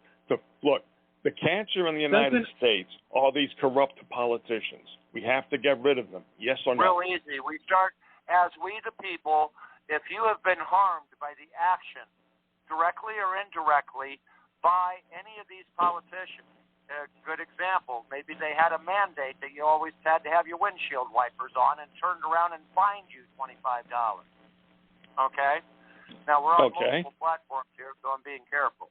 S17: the cancer in the United States are these corrupt politicians. We have to get rid of them. Yes or no?
S5: Real easy. We start as we the people. If you have been harmed by the action, directly or indirectly, by any of these politicians, a good example, maybe they had a mandate that you always had to have your windshield wipers on and turned around and fined you $25. Okay? Now, we're on multiple platforms here, so I'm being careful.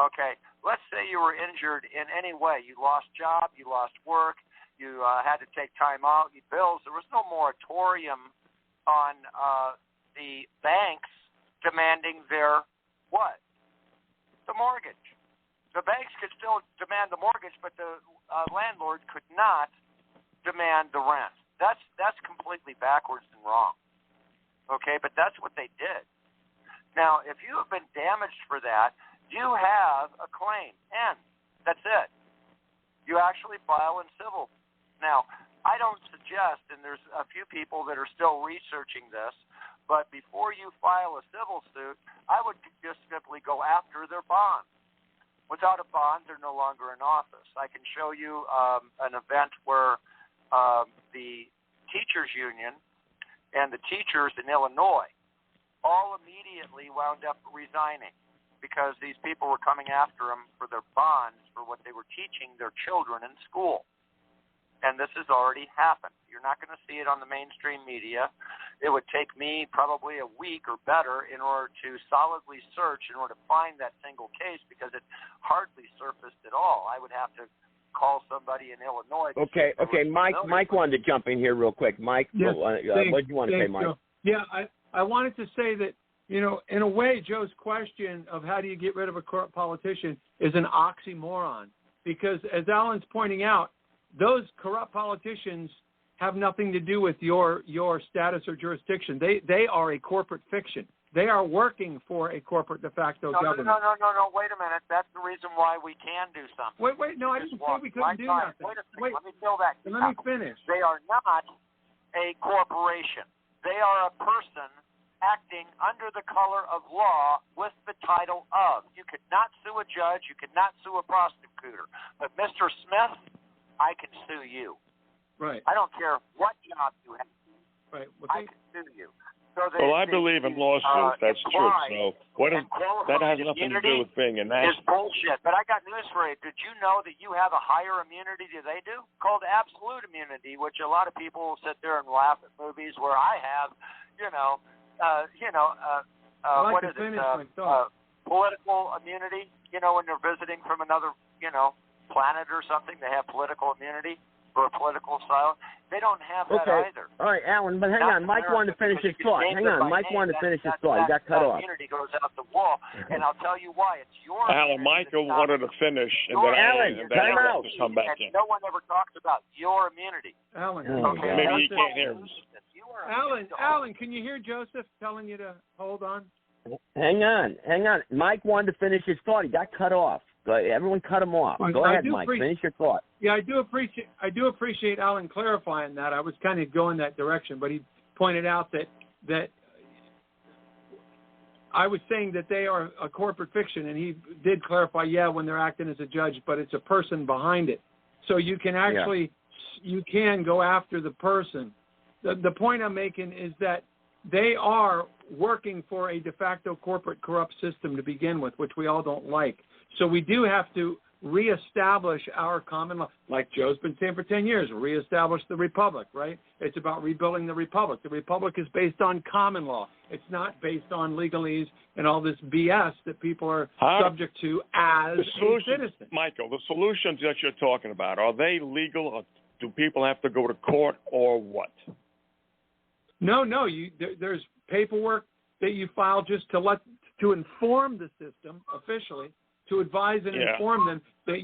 S5: Okay, let's say you were injured in any way. You lost job, you lost work, you had to take time out, you bills. There was no moratorium on the banks demanding their what? The mortgage. The banks could still demand the mortgage, but the landlord could not demand the rent. That's completely backwards and wrong. Okay, but that's what they did. Now, if you have been damaged for that, you have a claim, and that's it. You actually file in civil. Now, I don't suggest, and there's a few people that are still researching this, but before you file a civil suit, I would just simply go after their bond. Without a bond, they're no longer in office. I can show you an event where the teachers union and the teachers in Illinois all immediately wound up resigning because these people were coming after them for their bonds for what they were teaching their children in school. And this has already happened. You're not going to see it on the mainstream media. It would take me probably a week or better in order to solidly search, in order to find that single case, because it hardly surfaced at all. I would have to call somebody in Illinois.
S11: Okay. Mike wanted to jump in here real quick. Mike,
S12: yes,
S11: what did you want to say, Mike?
S12: Joe. Yeah, I wanted to say that, in a way, Joe's question of how do you get rid of a corrupt politician is an oxymoron. Because as Alan's pointing out, those corrupt politicians have nothing to do with your status or jurisdiction. They are a corporate fiction. They are working for a corporate de facto government.
S5: No. Wait a minute. That's the reason why we can do something.
S12: Wait. No, I didn't say we couldn't do nothing.
S5: Wait a second. Let me fill that.
S12: Let me finish.
S5: They are not a corporation. They are a person acting under the color of law with the title of. You could not sue a judge. You could not sue a prosecutor. But Mr. Smith, I can sue you.
S12: Right.
S5: I don't care what job you have.
S12: Right.
S5: I can sue you. So
S17: Well, I believe in lawsuits. That's true. So that has nothing to do with being a national.
S5: It's bullshit. But I got news for you. Did you know that you have a higher immunity than they do, called absolute immunity, which a lot of people sit there and laugh at movies where I have, what is it? Political immunity. When they're visiting from another, planet or something, they have political immunity or political asylum. They don't have that either.
S11: All right, Alan, but hang on. Mike wanted to finish his thought. Hang on. Mike wanted to finish his thought. He got cut off.
S5: Immunity goes out the wall, and I'll tell you why. It's your
S17: Alan, Michael wanted to finish, and then
S11: Alan, time out.
S17: Come back in.
S5: No one ever talks about your immunity.
S12: Alan,
S5: okay.
S17: Maybe he can't hear us.
S12: Alan, can you hear Joseph telling you to hold on?
S11: Hang on. Mike wanted to finish his thought. He got cut off. Everyone cut him off. Go ahead, Mike. Finish your thought.
S12: Yeah, I do appreciate Alan clarifying that. I was kind of going that direction, but he pointed out that I was saying that they are a corporate fiction, and he did clarify, when they're acting as a judge, but it's a person behind it. So you can actually, you can go after the person. The point I'm making is that they are working for a de facto corporate corrupt system to begin with, which we all don't like. So we do have to reestablish our common law, like Joe's been saying for 10 years, reestablish the republic, right? It's about rebuilding the republic. The republic is based on common law. It's not based on legalese and all this BS that people are subject to as a citizen.
S17: Michael, the solutions that you're talking about, are they legal, or do people have to go to court, or what?
S12: No, there's paperwork that you file just to inform the system officially, to advise and inform them that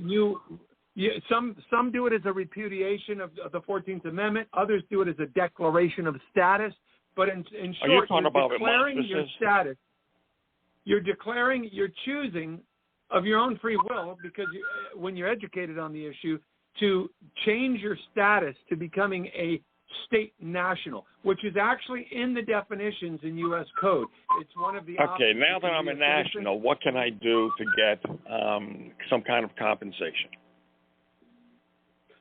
S12: some do it as a repudiation of the 14th Amendment. Others do it as a declaration of status. But in short, you're declaring your status. You're choosing of your own free will, because when you're educated on the issue, to change your status to becoming a state national, which is actually in the definitions in U.S. code. It's one of the
S17: Okay, now that I'm a national, what can I do to get some kind of compensation?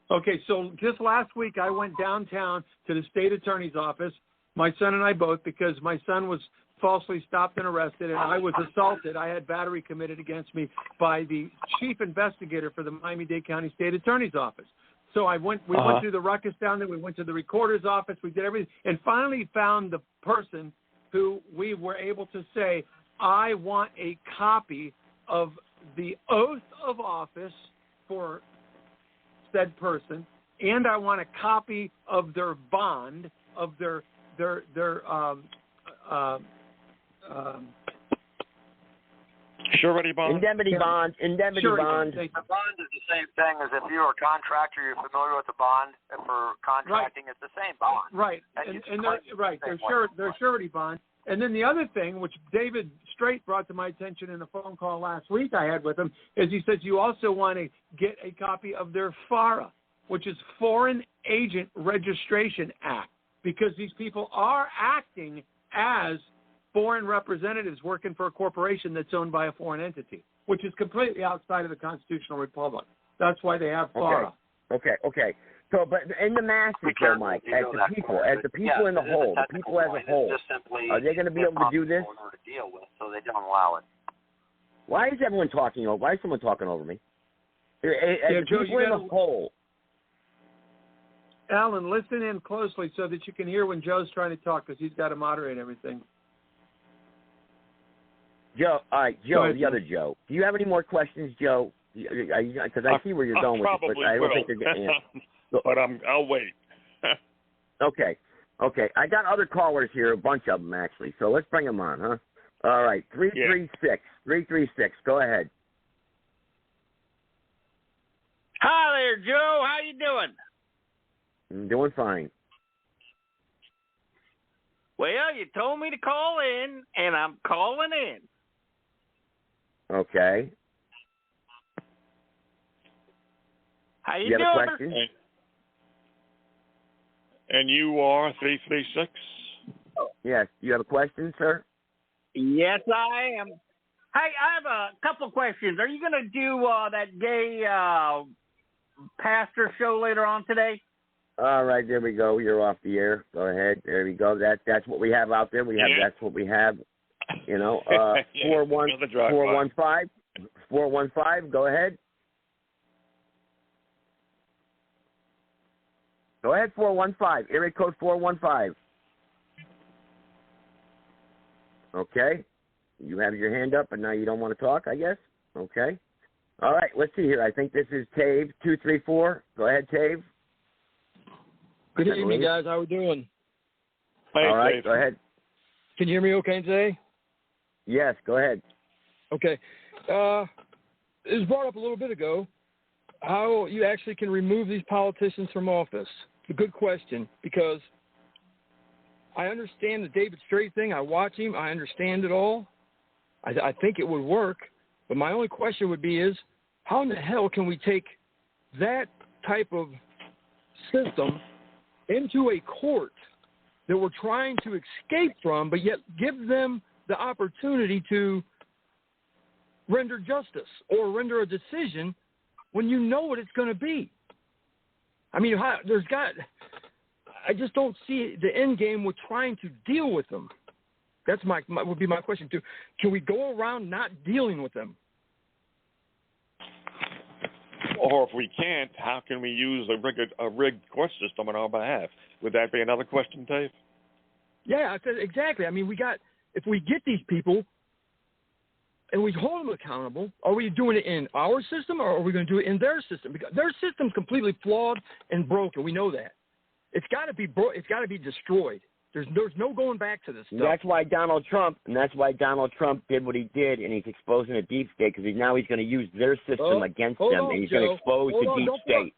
S12: Okay, so just last week I went downtown to the state attorney's office, my son and I both, because my son was falsely stopped and arrested, and I was assaulted. I had battery committed against me by the chief investigator for the Miami-Dade County State Attorney's Office. So we went through the ruckus down there. We went to the recorder's office. We did everything, and finally found the person who we were able to say, I want a copy of the oath of office for said person, and I want a copy of their bond, of their
S17: surety bond?
S11: Indemnity bond.
S5: The bond is the same thing as if you're a contractor, you're familiar with the bond for contracting. Right. It's the same bond.
S12: Right. They're surety bond. And then the other thing, which David Strait brought to my attention in a phone call last week I had with him, is he says you also want to get a copy of their FARA, which is Foreign Agent Registration Act, because these people are acting as foreign representatives working for a corporation that's owned by a foreign entity, which is completely outside of the constitutional republic. That's why they have FARA.
S11: Okay. So, but in the masses, though, Mike, as the people in the whole, the people as a whole, are they going to be able to do this?
S5: To deal with, so they don't allow it.
S11: Why is everyone talking over? Why is someone talking over me? As
S12: Joe,
S11: people in the whole.
S12: Alan, listen in closely so that you can hear when Joe's trying to talk, because he's got to moderate everything.
S11: Joe, all right, Joe, the other Joe. Do you have any more questions, Joe? Because I see where you're going with it, but I don't think they're getting answered.
S17: But I'll wait.
S11: Okay. I got other callers here, a bunch of them actually. So let's bring them on, huh? All right, 336. Go ahead.
S18: Hi there, Joe. How you doing?
S11: I'm doing fine.
S18: Well, you told me to call in, and I'm calling in.
S11: Okay.
S18: How you
S11: have
S18: doing?
S11: A question?
S17: And you are 336?
S11: Yes. You have a question, sir?
S18: Yes, I am. Hey, I have a couple questions. Are you going to do that gay pastor show later on today?
S11: All right, there we go. You're off the air. Go ahead. There we go. That's what we have out there. That's what we have. 415. Go ahead. Go ahead, 415. Area code 415. Okay. You have your hand up, and now you don't want to talk, I guess? Okay. All right, let's see here. I think this is Tave 234. Go ahead, Tave.
S19: Good evening, guys. How are we doing?
S11: All right, go ahead.
S19: Can you hear me okay today?
S11: Yes, go ahead.
S19: Okay. It was brought up a little bit ago how you actually can remove these politicians from office. It's a good question, because I understand the David Strait thing. I watch him. I understand it all. I think it would work. But my only question would be is, how in the hell can we take that type of system into a court that we're trying to escape from, but yet give them the opportunity to render justice or render a decision when you know what it's going to be? I mean, I just don't see the end game with trying to deal with them. That's would be my question too. Can we go around not dealing with them?
S17: Or if we can't, how can we use a rigged court system on our behalf? Would that be another question, Dave?
S19: Yeah, I said exactly. I mean, if we get these people and we hold them accountable, are we doing it in our system or are we going to do it in their system? Because their system's completely flawed and broken. We know that. It's got to be destroyed. There's no going back to this stuff.
S11: That's why Donald Trump did what he did, and he's exposing the deep state because he's going to use their system against them, and he's going to expose the deep state.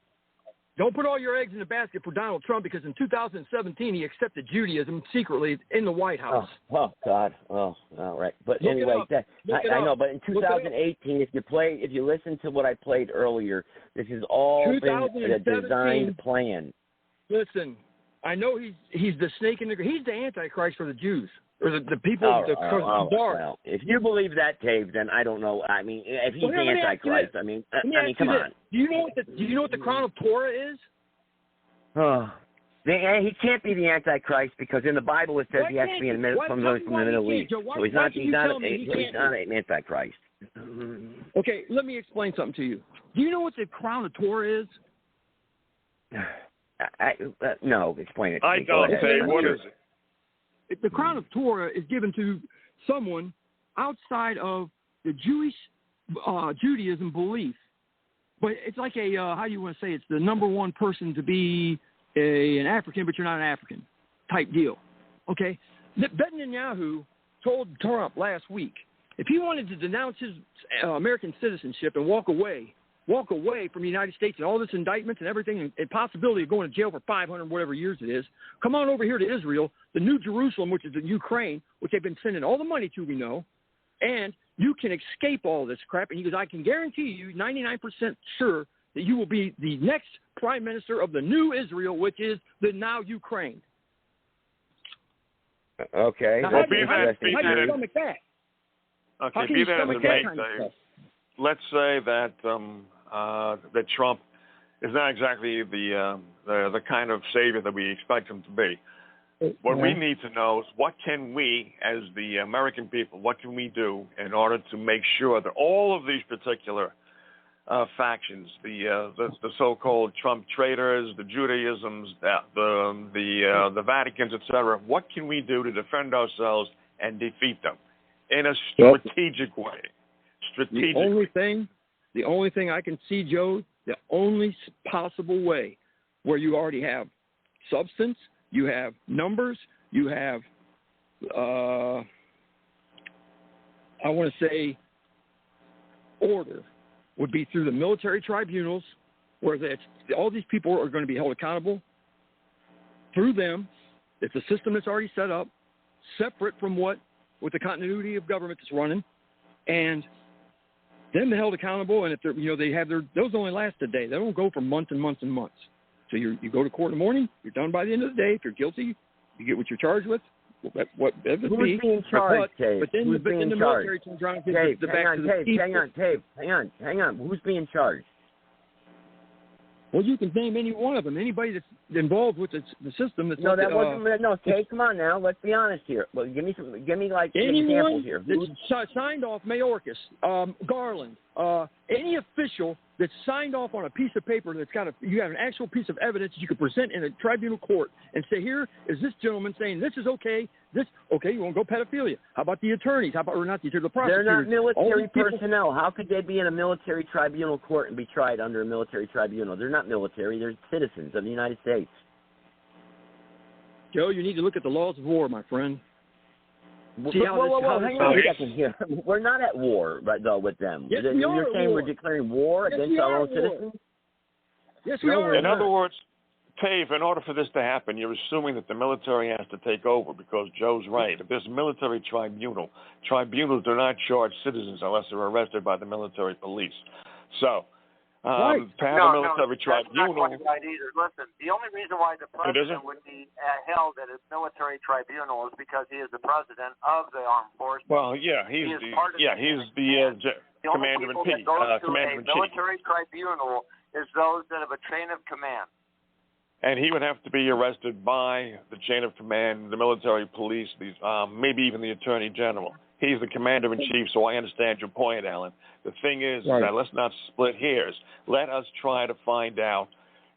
S19: Don't put all your eggs in the basket for Donald Trump because in 2017 he accepted Judaism secretly in the White House.
S11: Oh God. Oh, all right. But anyway, I know. But in 2018, if you listen to what I played earlier, this has all been a designed plan.
S19: Listen, I know he's the snake in the grass. He's the Antichrist for the Jews or the people.
S11: Well, if you believe that, Dave, then I don't know. I mean, if he's the Antichrist, I mean, come on.
S19: Do you know what the crown of Torah is?
S11: Oh, he can't be the Antichrist because in the Bible it says he has to be from the Middle East. So he's not an Antichrist.
S19: Okay, let me explain something to you. Do you know what the crown of Torah is?
S11: No, explain it.
S17: I don't say. What is it?
S19: The crown of Torah is given to someone outside of the Jewish Judaism belief, but it's like how do you want to say? It's the number one person to be an African, but you're not an African type deal. Okay, Netanyahu told Trump last week if he wanted to denounce his American citizenship and walk away from the United States and all this indictments and everything and possibility of going to jail for 500 whatever years it is, come on over here to Israel, the New Jerusalem, which is in Ukraine, which they've been sending all the money to, we know, and you can escape all this crap. And he goes, I can guarantee you 99% sure that you will be the next prime minister of the new Israel, which is the now Ukraine.
S11: Okay.
S19: Now, how do you stomach that?
S17: Okay, be that as it may, let's say that that Trump is not exactly the kind of savior that we expect him to be. What we need to know is what can we, as the American people, what can we do in order to make sure that all of these particular factions, the so-called Trump traitors, the Judaisms, the Vaticans, etc., what can we do to defend ourselves and defeat them in a strategic way?
S19: The only thing I can see, Joe, the only possible way where you already have substance, you have numbers, you have, I want to say, order, would be through the military tribunals, where all these people are going to be held accountable through them. It's a system that's already set up, separate from with the continuity of government that's running, and then they're held accountable. And if they have those only last a day. They don't go for months and months and months. So you go to court in the morning. You're done by the end of the day. If you're guilty, you get what you're charged with. Who's
S11: being charged, Dave?
S19: But then the military turns around and gives the back to the people.
S11: Hang on. Who's being charged?
S19: Well, you can name any one of them. Anybody that's involved with the system. That's
S11: Kay, come on now. Let's be honest here. Well, give me some examples here.
S19: That's signed off, Mayorkas, Garland, any official that's signed off on a piece of paper that's you have an actual piece of evidence you can present in a tribunal court and say, here is this gentleman saying this is okay. You want to go pedophilia? How about the attorneys? The prosecutors?
S11: They're not military personnel. How could they be in a military tribunal court and be tried under a military tribunal? They're not military. They're citizens of the United States.
S19: Joe, you need to look at the laws of war, my friend.
S11: Hang on a second here. We're not at war with them.
S19: Yes,
S11: You're saying we're declaring war against our own citizens?
S19: Yes, we are.
S17: In other words, Dave, in order for this to happen, you're assuming that the military has to take over because Joe's right. If there's a military tribunals do not charge citizens unless they're arrested by the military police. So paramilitary tribunal.
S5: That's not quite right either. Listen, the only reason why the president would be held at a military tribunal is because he is the president of the armed forces.
S17: Well, yeah, he's the commander in chief.
S5: A military tribunal is those that have a chain of command.
S17: And he would have to be arrested by the chain of command, the military police, maybe even the attorney general. He's the commander-in-chief, so I understand your point, Alan. The thing is that let's not split hairs. Let us try to find out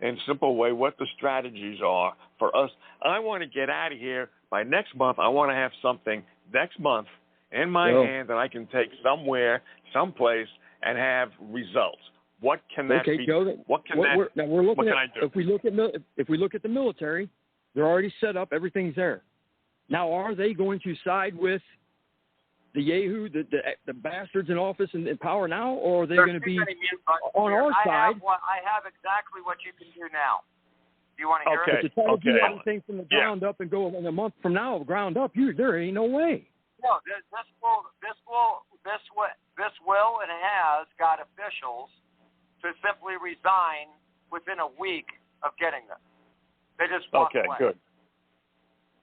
S17: in a simple way what the strategies are for us. I want to get out of here by next month. I want to have something next month in my hand that I can take somewhere, someplace, and have results. What can that be?
S19: Joe,
S17: what can I do?
S19: If we look at the military, they're already set up. Everything's there. Now, are they going to side with the Yahoo, the bastards in office and in power now, or are they going to be on our side?
S5: I have exactly what you can do now. Do you want to hear it?
S19: To try to do anything from the ground up and go in a month from now, ground up, there ain't no way.
S5: No, this will and has got officials to simply resign within a week of getting them. They just walk away.
S17: Good.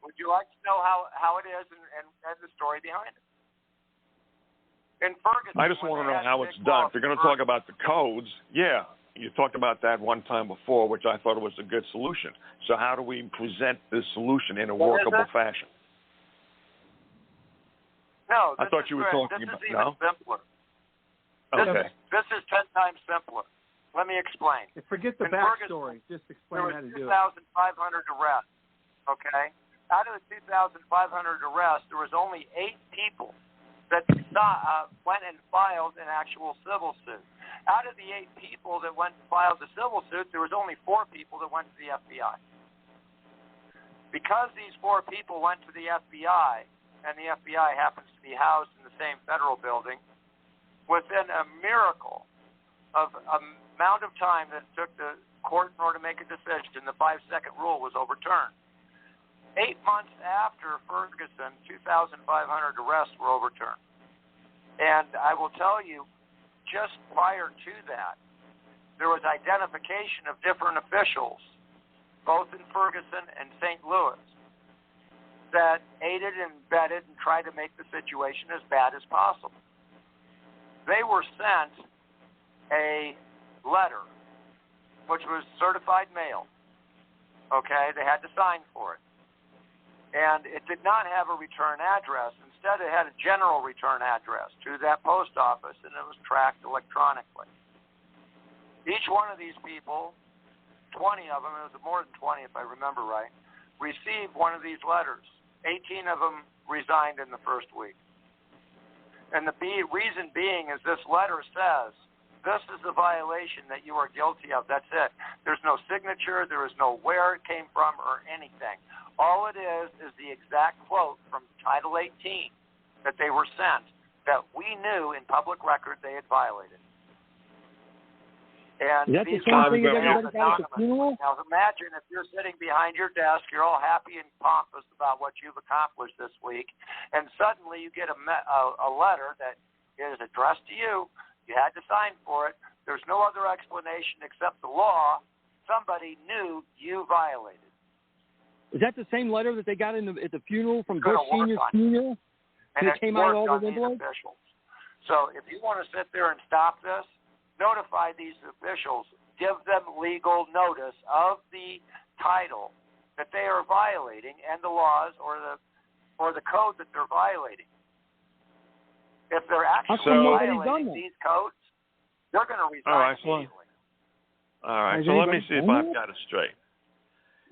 S5: Would you like to know how it is and the story behind it? In Ferguson,
S17: I just want to know how it's done. If you're going to talk about the codes, you talked about that one time before, which I thought was a good solution. So how do we present this solution in a workable fashion?
S5: No,
S17: I thought you were talking about.
S5: This is even simpler. This is 10 times simpler. Let me explain.
S12: Forget the backstory. Just explain how to do it.
S5: There was 2,500 arrests. Okay, out of the 2,500 arrests, there was only 8 people that went and filed an actual civil suit. Out of the 8 people that went and filed the civil suit, there was only 4 people that went to the FBI. Because these 4 people went to the FBI, and the FBI happens to be housed in the same federal building, within a miracle of amount of time that it took the court in order to make a decision, the 5-second rule was overturned. 8 months after Ferguson, 2,500 arrests were overturned. And I will tell you, just prior to that, there was identification of different officials, both in Ferguson and St. Louis, that aided and abetted and tried to make the situation as bad as possible. They were sent a letter, which was certified mail. Okay, they had to sign for it. And it did not have a return address. Instead, it had a general return address to that post office, and it was tracked electronically. Each one of these people, 20 of them, it was more than 20 if I remember right, received one of these letters. 18 of them resigned in the first week. And the reason being is this letter says, this is the violation that you are guilty of. That's it. There's no signature. There is no where it came from or anything. All it is the exact quote from Title 18 that they were sent that we knew in public record they had violated. And
S19: these guys are
S5: anonymous. Now imagine if you're sitting behind your desk, you're all happy and pompous about what you've accomplished this week, and suddenly you get a letter that is addressed to you. You had to sign for it. There's no other explanation except the law. Somebody knew you violated.
S19: Is that the same letter that they got at the funeral from Bush Sr.'s funeral?
S5: And it
S19: came out all
S5: worked on
S19: these
S5: these officials. So if you want to sit there and stop this, notify these officials. Give them legal notice of the title that they are violating and the laws or the code that they're violating. If they're actually violating these codes, they're going to resign immediately.
S17: All right, so let me see if I've got it straight.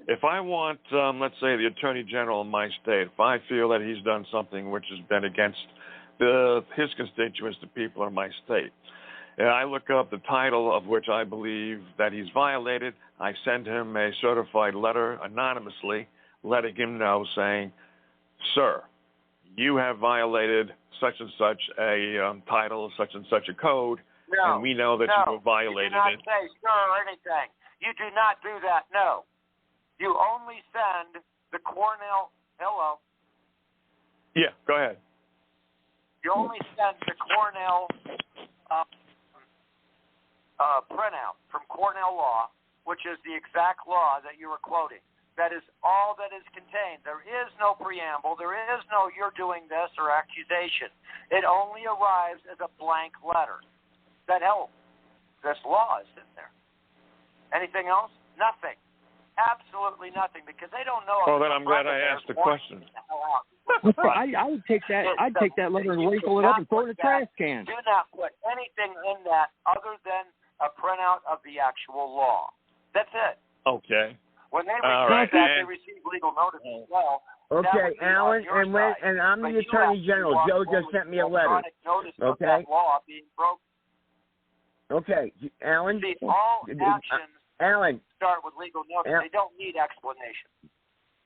S17: If I want, let's say, the Attorney General in my state, if I feel that he's done something which has been against his constituents, the people of my state, and I look up the title of which I believe that he's violated, I send him a certified letter anonymously, letting him know, saying, sir, you have violated such and such a title, such and such a code, and we know that you have violated it.
S5: You do not say sir or anything. You do not do that, no. You only send the Cornell, hello?
S17: Yeah, go ahead.
S5: You only send the Cornell printout from Cornell Law, which is the exact law that you were quoting. That is all that is contained. There is no preamble. There is no "you're doing this" or accusation. It only arrives as a blank letter. That helps. This law is in there. Anything else? Nothing. Absolutely nothing, because they don't know.
S17: Well, then I'm glad I asked the question.
S19: I would take that. I'd take that letter and wrinkle it up and throw it in a trash can.
S5: Do not put anything in that other than a printout of the actual law. That's it.
S17: Okay.
S5: When they receive that, they receive legal notice as well.
S11: Okay, Alan, and I'm the Attorney General. Joe just sent me a letter. Okay.
S5: Law being broken.
S11: Okay, Alan.
S5: See, all actions
S11: Alan.
S5: start with legal notice. They don't need explanation.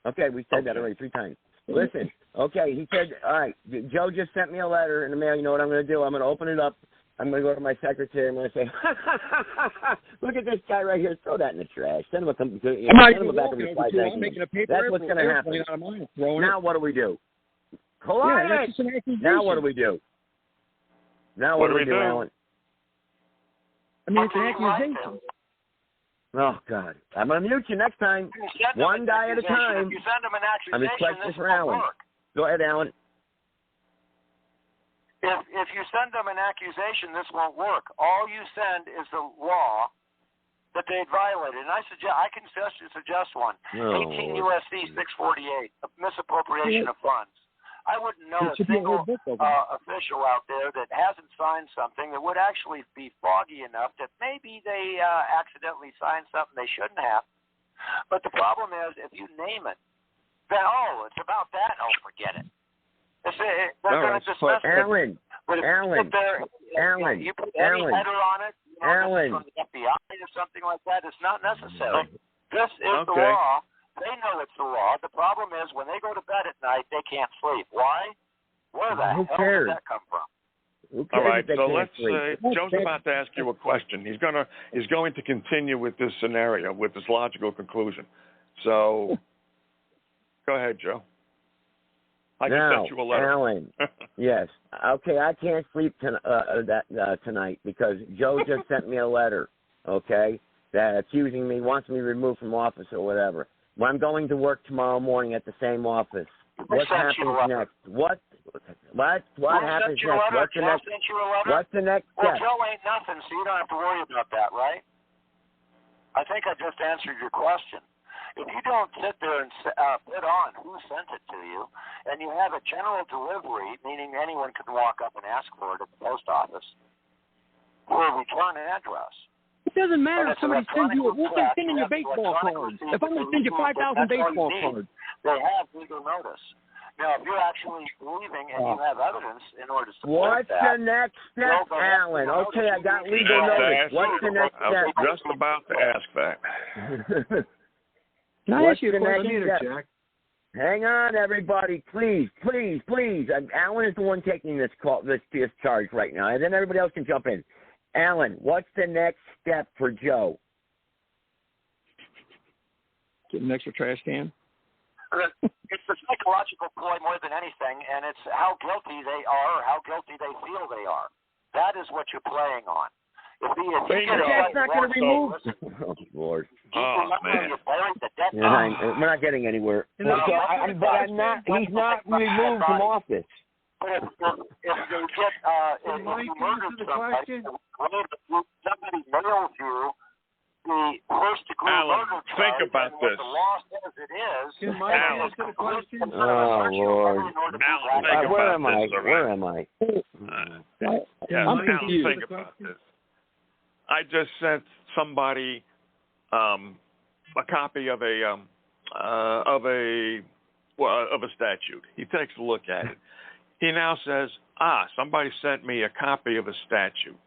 S11: Okay, we said that already 3 times. Listen, okay, he said, all right, Joe just sent me a letter in the mail. You know what I'm going to do? I'm going to open it up. I'm going to go to my secretary. I'm going to say, look at this guy right here. Throw that in the trash. Send him a back and reply. That's what's going to happen. Now what do we do? Quiet. Now what do we do? Now what do we do, Alan?
S19: I mean, it's an accusation.
S11: Oh, God. I'm going to mute you next time. One guy at a time.
S5: If you send him an accusation,
S11: I'm requesting
S5: this
S11: for
S5: won't
S11: Alan.
S5: work.
S11: Go ahead, Alan.
S5: If you send them an accusation, this won't work. All you send is the law that they had violated. And I can suggest one. 18 U.S.C. 648, a misappropriation of funds. I wouldn't know a single official out there that hasn't signed something that would actually be foggy enough that maybe they accidentally signed something they shouldn't have. But the problem is, if you name it, then, it's about that, forget it. They're going to dismiss it. But if you put any header on it, from the FBI or something like that, it's not necessary. This is the law. They know it's the law. The problem is when they go to bed at night, they can't sleep. Why? Where the hell did that come from?
S17: All right, so let's say Joe's about to ask you a question. He's going to continue with this scenario, with this logical conclusion. So go ahead, Joe. I just sent you a letter.
S11: Alan, yes. Okay, I can't sleep tonight because Joe just sent me a letter, okay, that accusing me, wants me removed from office or whatever. Well, I'm going to work tomorrow morning at the same office. What happens next? What happens next? What's the next step?
S5: Well, Joe ain't nothing, so you don't have to worry about that, right? I think I just answered your question. If you don't sit there and put on who sent it to you, and you have a general delivery, meaning anyone can walk up and ask for it at the post office, for a return address.
S19: It doesn't matter if somebody sends you we'll be sending you baseball cards. If I'm going to send you 5,000 baseball cards.
S5: They have legal notice. Now, if you're actually believing and you have evidence in order to support
S11: What's the next step, Alan? Okay, I got legal notice. What's the next step?
S17: I was just about to ask that.
S19: Can I ask you a question, Jack?
S11: Hang on, everybody. Please. Alan is the one taking this charge right now, and then everybody else can jump in. Alan, what's the next step for Joe?
S19: Get an extra trash can?
S5: It's the psychological ploy more than anything, and it's how guilty they are or how guilty they feel they are. That is what you're playing on. If
S11: that's not going to remove. Oh, Lord.
S17: Oh, man.
S11: We're not getting anywhere. He's not removed from office.
S5: But if you get, if you murdered somebody, somebody nails you the first degree murder charge,
S17: think about this.
S5: The law says it is.
S19: Can Mike answer the question?
S11: Oh, Lord.
S17: Alan,
S11: where am I?
S17: I'm confused. Think about this. I just sent somebody a copy of a statute. He takes a look at it. He now says, somebody sent me a copy of a statute.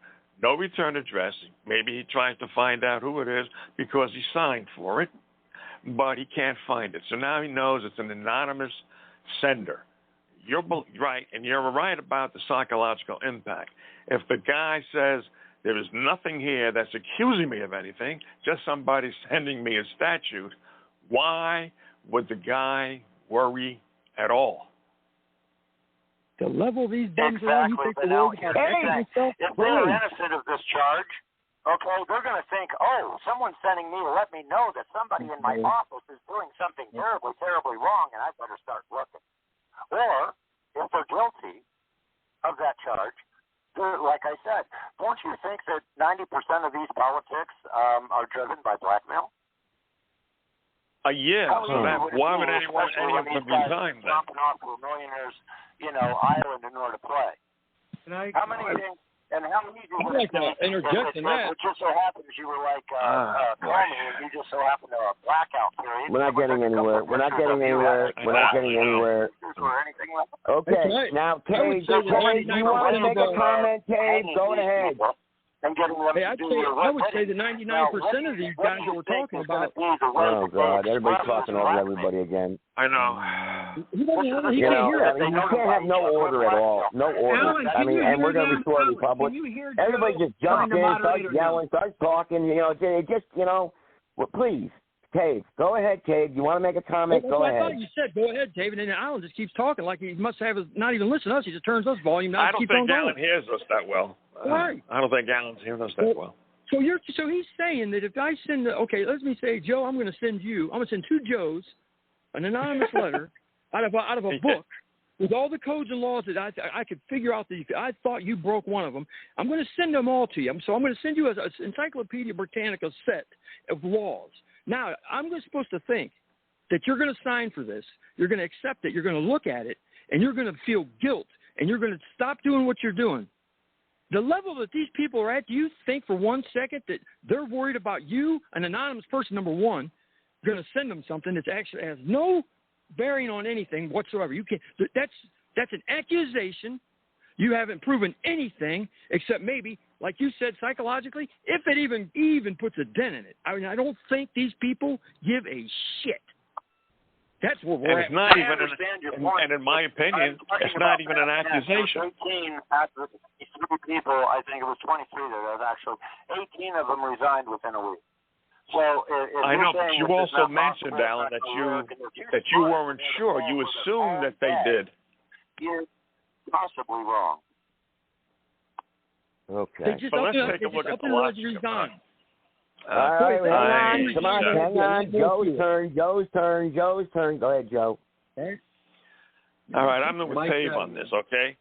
S17: No return address. Maybe he tries to find out who it is because he signed for it, but he can't find it. So now he knows it's an anonymous sender. You're right, and you're right about the psychological impact. If the guy says, there is nothing here that's accusing me of anything, just somebody sending me a statute, why would the guy worry at all?
S19: To level these bums around, you think the world has
S5: If they're innocent of this charge, okay, they're going to think, oh, someone's sending me to let me know that somebody in my office is doing something terribly, terribly wrong, and I better start looking. Or, if they're guilty of that charge, like I said, don't you think that 90% of these politics are driven by blackmail?
S17: Yeah, so why would any of them resign then?
S5: Jumping off to a millionaire's, island in order to play. How many things? And how easy
S19: I'd like to interject in that.
S5: It just so happens you were like Comey, and you just so happened to have a blackout period.
S11: We're not getting anywhere. Okay, now, Cade, you want to make a comment, Cade? Go ahead.
S19: I would say the 99% of these guys that we're talking about.
S11: Oh, God, everybody's talking over everybody again.
S17: I know.
S19: He can't hear it.
S11: You can't have no order at all. No order. And we're going to restore the Republic. Everybody just jumps in, starts yelling, starts talking. Well, please. Cade, go ahead, Cade. You want to make a comment? Go ahead.
S19: I thought you said go ahead, David, and Alan just keeps talking like he must have not even listen to us. He just turns us volume.
S17: I don't think Alan hears us that well.
S19: Right.
S17: I don't think Alan's hearing us that well.
S19: So he's saying that if I send let me say, Joe, I'm going to send 2 Joes an anonymous letter out of a book with all the codes and laws that I could figure out that I thought you broke one of them. I'm going to send them all to you. So I'm going to send you an Encyclopedia Britannica set of laws. Now, I'm supposed to think that you're going to sign for this, you're going to accept it, you're going to look at it, and you're going to feel guilt, and you're going to stop doing what you're doing. The level that these people are at, do you think for 1 second that they're worried about you, an anonymous person, number one, going to send them something that actually has no bearing on anything whatsoever? You can't. That's an accusation. You haven't proven anything except maybe, like you said, psychologically, if it even puts a dent in it. I mean, I don't think these people give a shit. That's what we're at.
S17: It's not even and in my opinion, it's not even an accusation.
S5: 18 out of the 3 people, I think it was 23 that actually, 18 of them resigned within a week. So
S17: I know, but you also mentioned, Alan, that you weren't sure. You assumed that they did.
S5: You're possibly wrong.
S11: Okay.
S17: So let's take a look at the logic.
S11: All right, come on, hang on. Joe's turn. Go ahead, Joe.
S17: All right, I'm with Dave on this, okay?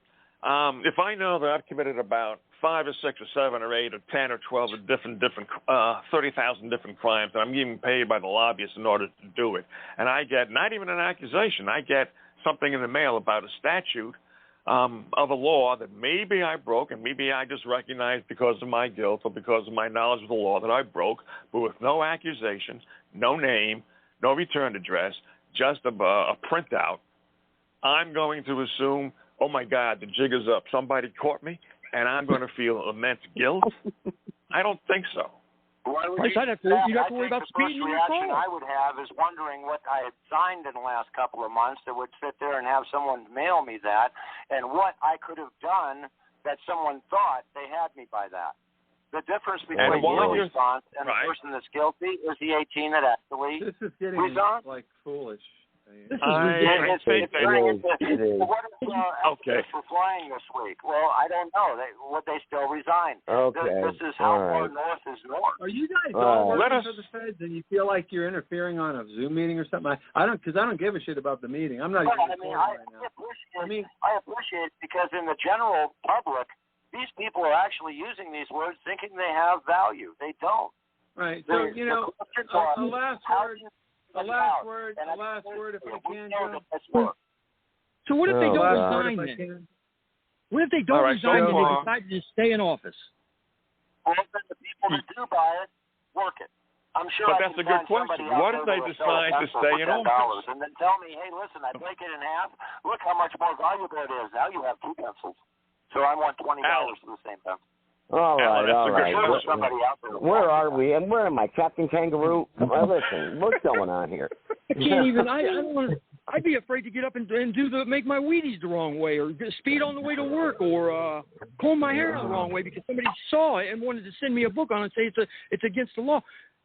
S17: If I know that I've committed about 5 or 6 or 7 or 8 or 10 or 12 of different 30,000 different crimes, and I'm getting paid by the lobbyists in order to do it, and I get not even an accusation, I get something in the mail about a statute of a law that maybe I broke and maybe I just recognized because of my guilt or because of my knowledge of the law that I broke, but with no accusation, no name, no return address, just a printout, I'm going to assume, oh, my God, the jig is up. Somebody caught me, and I'm going to feel immense guilt? I don't think so.
S5: Why would
S19: you'd have to worry about speeding in your car.
S5: The first reaction I would have is wondering what I had signed in the last couple of months that would sit there and have someone mail me that, and what I could have done that someone thought they had me by that. The difference between your response and the person that's guilty is the 18 that actually
S12: This is getting like foolish.
S5: I think
S11: it is.
S5: What is Elvis for flying this week? Well, I don't know. Would they still resign?
S11: Okay.
S5: This is how far north is north.
S12: Are you guys all working for the feds and you feel like you're interfering on a Zoom meeting or something? I don't give a shit about the meeting. I'm not even recording right now.
S5: I appreciate it because in the general public, these people are actually using these words thinking they have value. They don't.
S12: Right. So, a last word. The last word, if I can, Joe.
S19: So what if they don't resign then? What if they don't resign and they decide to stay in office?
S5: Well, then the people that do buy it, work it. I'm sure
S17: but that's a good question. What if they decide to stay in office?
S5: And then tell me, hey, listen, I break it in half. Look how much more valuable it is. Now you have 2 pencils. So I want $20 for the same pencil.
S11: All right. Where are we? And where am I, Captain Kangaroo? Listen, what's going on here?
S19: I can't even. I don't want to. I'd be afraid to get up and make my Wheaties the wrong way, or speed on the way to work, or comb my hair the wrong way because somebody saw it and wanted to send me a book on it and say it's against the law.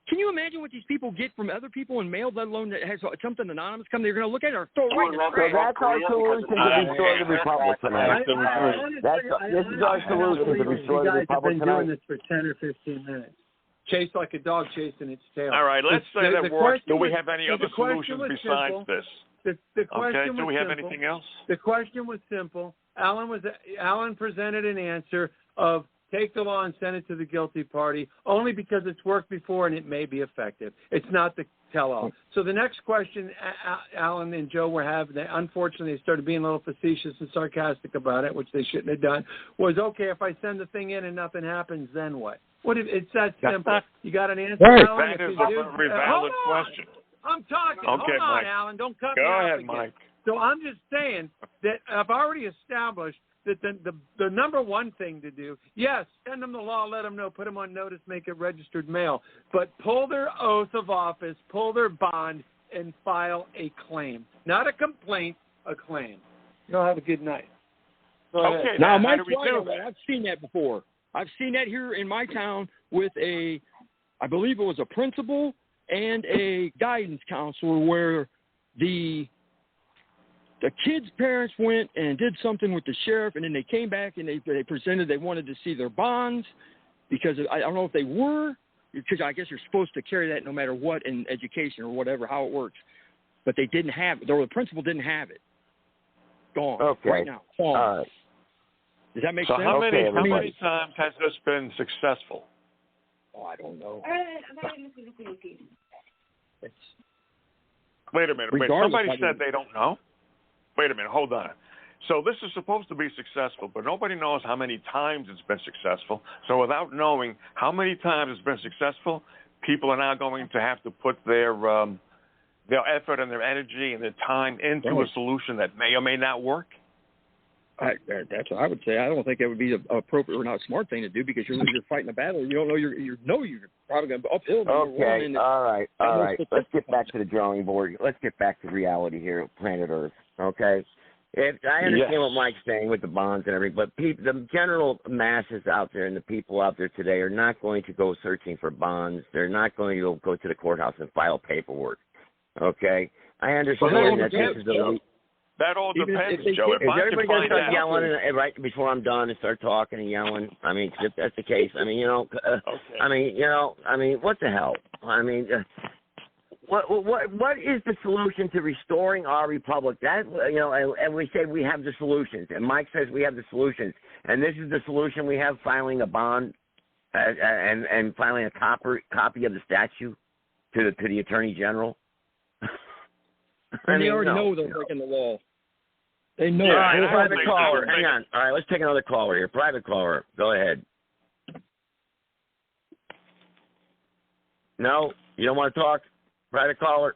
S19: Can you imagine what these people get from other people in mail, let alone that has something anonymous come? They're going to look at it or throw it right in the trash.
S11: So that's our solution to restore the republic tonight. This is our solution to restore the republic
S12: tonight. I've been doing this for 10 or 15 minutes. Chase like a dog chasing its tail.
S17: All right, let's say that works. Do we have any other solutions besides this?
S12: The question
S17: do we have
S12: simple.
S17: anything else?
S12: The question was simple. Alan presented an answer of take the law and send it to the guilty party only because it's worked before and it may be effective. It's not the tell-all. So the next question Alan and Joe were having, unfortunately they started being a little facetious and sarcastic about it, which they shouldn't have done, was, okay, if I send the thing in and nothing happens, then what? It's that simple. You got an answer,
S17: right.
S12: Alan?
S17: That is a very valid question.
S12: I'm talking.
S17: Okay,
S12: Hold on,
S17: Mike.
S12: Alan. Don't cut me
S17: Go
S12: off
S17: ahead,
S12: again.
S17: Mike.
S12: So I'm just saying that I've already established that the number one thing to do, yes, send them the law, let them know, put them on notice, make it registered mail, but pull their oath of office, pull their bond, and file a claim. Not a complaint, a claim. You'll have a good night.
S17: Okay,
S19: now,
S17: how
S19: Mike,
S17: do we do that?
S19: I've seen that before. I've seen that here in my town with I believe it was a principal and a guidance counselor where the kid's parents went and did something with the sheriff, and then they came back and they presented they wanted to see their bonds because I don't know if they were, because I guess you're supposed to carry that no matter what in education or whatever, how it works. But they didn't have it. The principal didn't have it. Gone.
S11: Okay.
S19: Right now. Gone.
S11: All right.
S19: Does that make
S17: so
S19: sense?
S17: How many times has this been successful?
S19: Oh, I don't know.
S17: Wait a minute. Somebody said they don't know? Wait a minute. Hold on. So this is supposed to be successful, but nobody knows how many times it's been successful. So without knowing how many times it's been successful, people are now going to have to put their effort and their energy and their time into a solution that may or may not work.
S19: That's what I would say. I don't think that would be an appropriate or not a smart thing to do because you're fighting a battle. You don't know you're probably going to be uphill.
S11: Okay, all right. Let's get back to the drawing board. Let's get back to reality here, planet Earth. Okay. I understand what Mike's saying with the bonds and everything, but the general masses out there and the people out there today are not going to go searching for bonds. They're not going to go to the courthouse and file paperwork. Okay. I understand that this is
S17: That all depends, Joe.
S11: Is everybody going to start yelling right before I'm done and start talking and yelling? I mean, if that's the case, I mean, what the hell? I mean, what is the solution to restoring our republic? That and we say we have the solutions, and Mike says we have the solutions, and this is the solution we have: filing a bond and filing a copy of the statute to the Attorney General.
S19: And they already know they're breaking the law. They know.
S11: All right, private caller. Hang on. All right, let's take another caller here. Private caller. Go ahead. No? You don't want to talk? Private caller?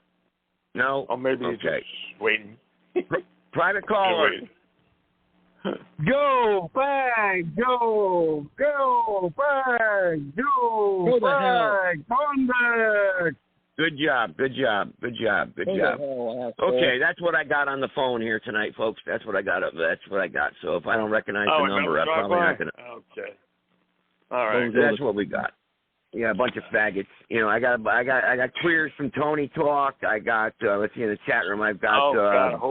S11: No?
S17: Or maybe he's just waiting.
S11: Private caller.
S20: Go, bag, go, bag, go, bag, thunder.
S11: Good job. Okay, that's what I got on the phone here tonight, folks. That's what I got. So if I don't recognize the number, I'm probably not going to.
S17: Okay. All right.
S11: That's what we got. Yeah, a bunch of faggots. I got queers from Tony Talk. I got let's see in the chat room. I've got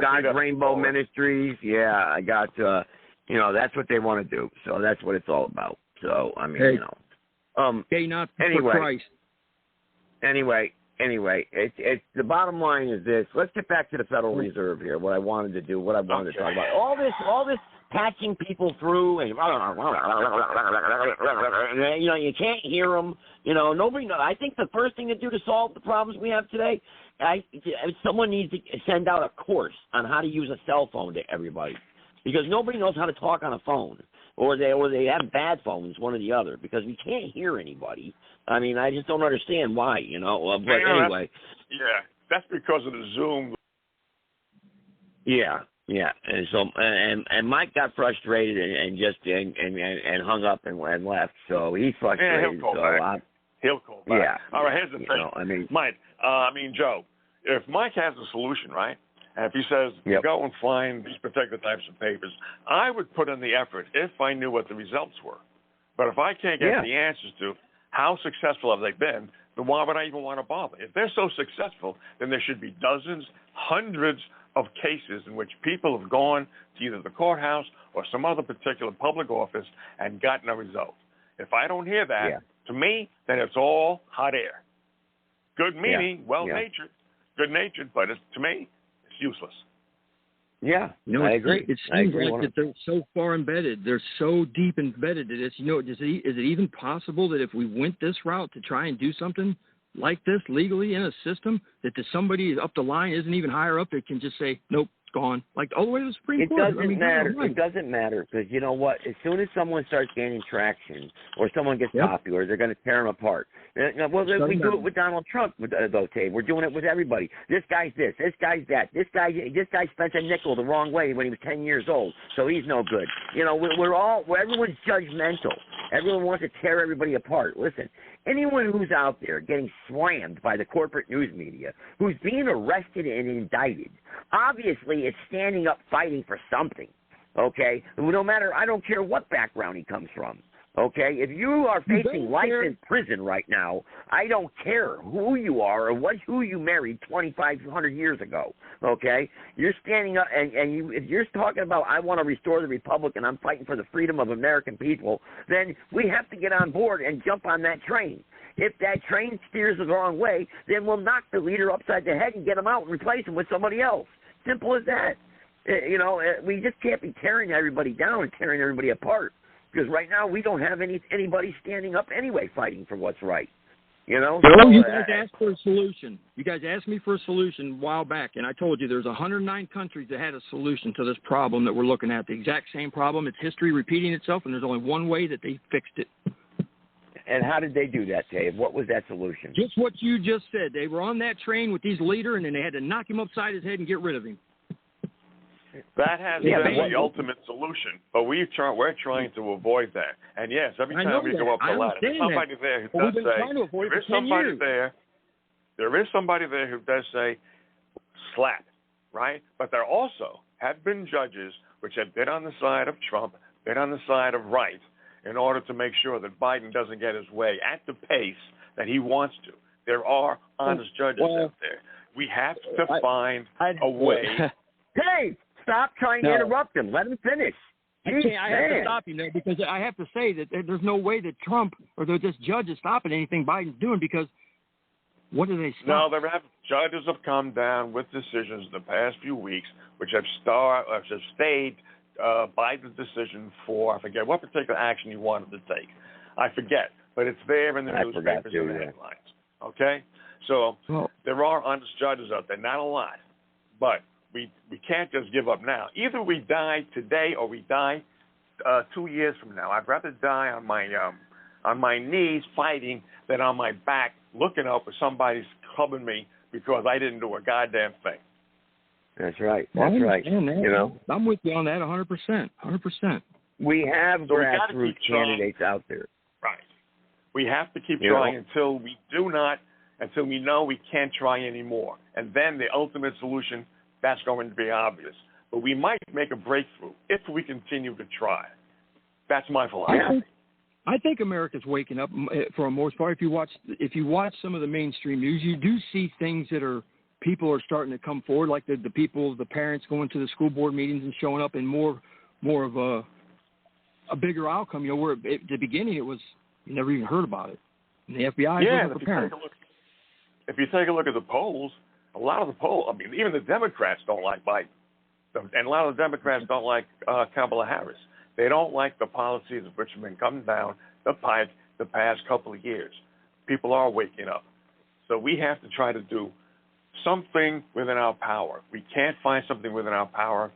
S11: God's Rainbow Ministries. Yeah, I got that's what they want to do. So that's what it's all about. So I mean,
S19: Gay not for Christ.
S11: Anyway, it's the bottom line is this. Let's get back to the Federal Reserve here. What I wanted to do, what I wanted to talk about. All this patching people through, and you can't hear them. Nobody knows. I think the first thing to do to solve the problems we have today, someone needs to send out a course on how to use a cell phone to everybody, because nobody knows how to talk on a phone, or they have bad phones, one or the other, because we can't hear anybody. I mean, I just don't understand why, but anyway.
S17: That's because of the Zoom.
S11: Yeah, and so and Mike got frustrated and just hung up and left. So he's frustrated.
S17: Yeah, he'll call back. He'll call back.
S11: Yeah.
S17: All right. Here's the thing. Mike. Joe. If Mike has a solution, right? And if he says go and find these particular types of papers, I would put in the effort if I knew what the results were. But if I can't get the answers to how successful have they been, then why would I even want to bother? If they're so successful, then there should be dozens, hundreds of cases in which people have gone to either the courthouse or some other particular public office and gotten a result. If I don't hear that, to me, then it's all hot air. Good meaning, well-natured, good-natured, but to me, it's useless.
S11: Yeah,
S19: I
S11: agree.
S19: It seems like that they're so far embedded. They're so deep embedded in this. Is it even possible that if we went this route to try and do something like this legally in a system, that somebody up the line isn't even higher up that can just say, nope, it's gone, like all the way to the Supreme Court?
S11: It doesn't matter. It doesn't matter because you know what? As soon as someone starts gaining traction or someone gets popular, they're going to tear them apart. Well, we do it with Donald Trump, though, Tate. We're doing it with everybody. This guy's this. This guy's that. This guy spent a nickel the wrong way when he was 10 years old, so he's no good. You know, everyone's judgmental. Everyone wants to tear everybody apart. Listen, anyone who's out there getting slammed by the corporate news media, who's being arrested and indicted, obviously is standing up fighting for something, okay? No matter, I don't care what background he comes from, okay? If you are facing life in prison right now, I don't care who you are or who you married 2,500 years ago, okay? You're standing up, and if you're talking about, I want to restore the republic and I'm fighting for the freedom of American people, then we have to get on board and jump on that train. If that train steers the wrong way, then we'll knock the leader upside the head and get him out and replace him with somebody else. Simple as that. You know, we just can't be tearing everybody down and tearing everybody apart because right now we don't have anybody standing up anyway fighting for what's right. You know?
S19: You guys asked for a solution. You guys asked me for a solution a while back, and I told you there's 109 countries that had a solution to this problem that we're looking at, the exact same problem. It's history repeating itself, and there's only one way that they fixed it.
S11: And how did they do that, Dave? What was that solution?
S19: Just what you just said. They were on that train with these leader, and then they had to knock him upside his head and get rid of him.
S17: That has been the ultimate solution, but we're trying to avoid that. And yes, every time we go up the ladder, there's somebody there who does say, there is somebody there who does say, slap, right? But there also have been judges which have been on the side of Trump, been on the side of right, in order to make sure that Biden doesn't get his way at the pace that he wants to. There are honest judges out there. We have to find a way.
S11: Hey, stop trying to interrupt him. Let him finish.
S19: I have to stop you there because I have to say that there's no way that Trump or this judge is stopping anything Biden's doing because what do they stop?
S17: No, judges have come down with decisions in the past few weeks which have stayed Biden's decision for, I forget what particular action he wanted to take. I forget, but it's there in the newspapers and the headlines. Okay? So there are honest judges out there, not a lot, but we can't just give up now. Either we die today or we die 2 years from now. I'd rather die on my knees fighting than on my back looking up at somebody's clubbing me because I didn't do a goddamn thing.
S11: That's right. That's right. You know,
S19: I'm with you on that 100%. 100%.
S11: We have grassroots candidates out there.
S17: Right. We have to keep trying until we know we can't try anymore. And then the ultimate solution, that's going to be obvious. But we might make a breakthrough if we continue to try. That's my philosophy.
S19: I think America's waking up for the most part. If you watch some of the mainstream news, you do see things that people are starting to come forward, like the parents going to the school board meetings and showing up, and more of a bigger outcome. You know, where at the beginning it was you never even heard about it. And the FBI was the parents.
S17: If you take a look at the polls, a lot of the polls, I mean, even the Democrats don't like Biden, and a lot of the Democrats don't like Kamala Harris. They don't like the policies which have been coming down the pike the past couple of years. People are waking up, so we have to try to do something within our power. If we can't find something within our power,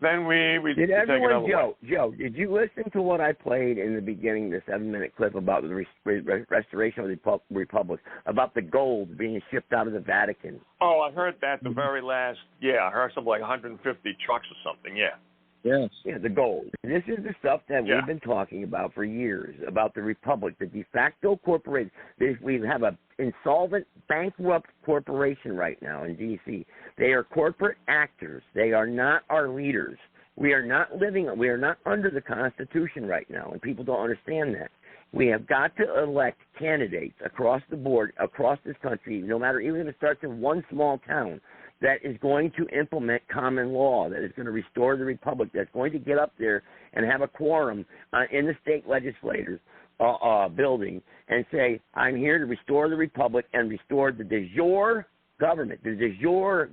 S17: then we
S11: did everyone,
S17: Joe,
S11: did you listen to what I played in the beginning, the 7-minute clip about the restoration of the Republic, about the gold being shipped out of the Vatican?
S17: Oh, I heard that the very last, I heard something like 150 trucks or something,
S11: Yes. Yeah, the gold. This is the stuff that we've been talking about for years, about the Republic, the de facto corporation. We have an insolvent, bankrupt corporation right now in D.C. They are corporate actors. They are not our leaders. We are not under the Constitution right now, and people don't understand that. We have got to elect candidates across the board, across this country, no matter, even if it starts in one small town, that is going to implement common law, that is going to restore the republic, that's going to get up there and have a quorum in the state legislators building and say, I'm here to restore the republic and restore the de jure government, the de jure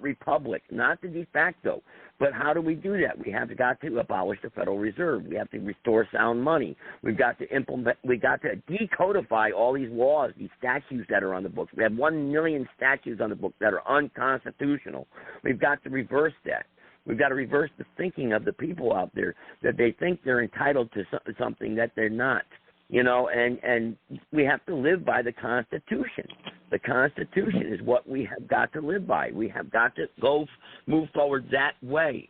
S11: republic, not the de facto. But how do we do that? We have got to abolish the Federal Reserve. We have to restore sound money. We've got to decodify all these laws, these statutes that are on the books. We have 1 million statutes on the books that are unconstitutional. We've got to reverse that. We've got to reverse the thinking of the people out there that they think they're entitled to something that they're not. And we have to live by the Constitution. The Constitution is what we have got to live by. We have got to move forward that way.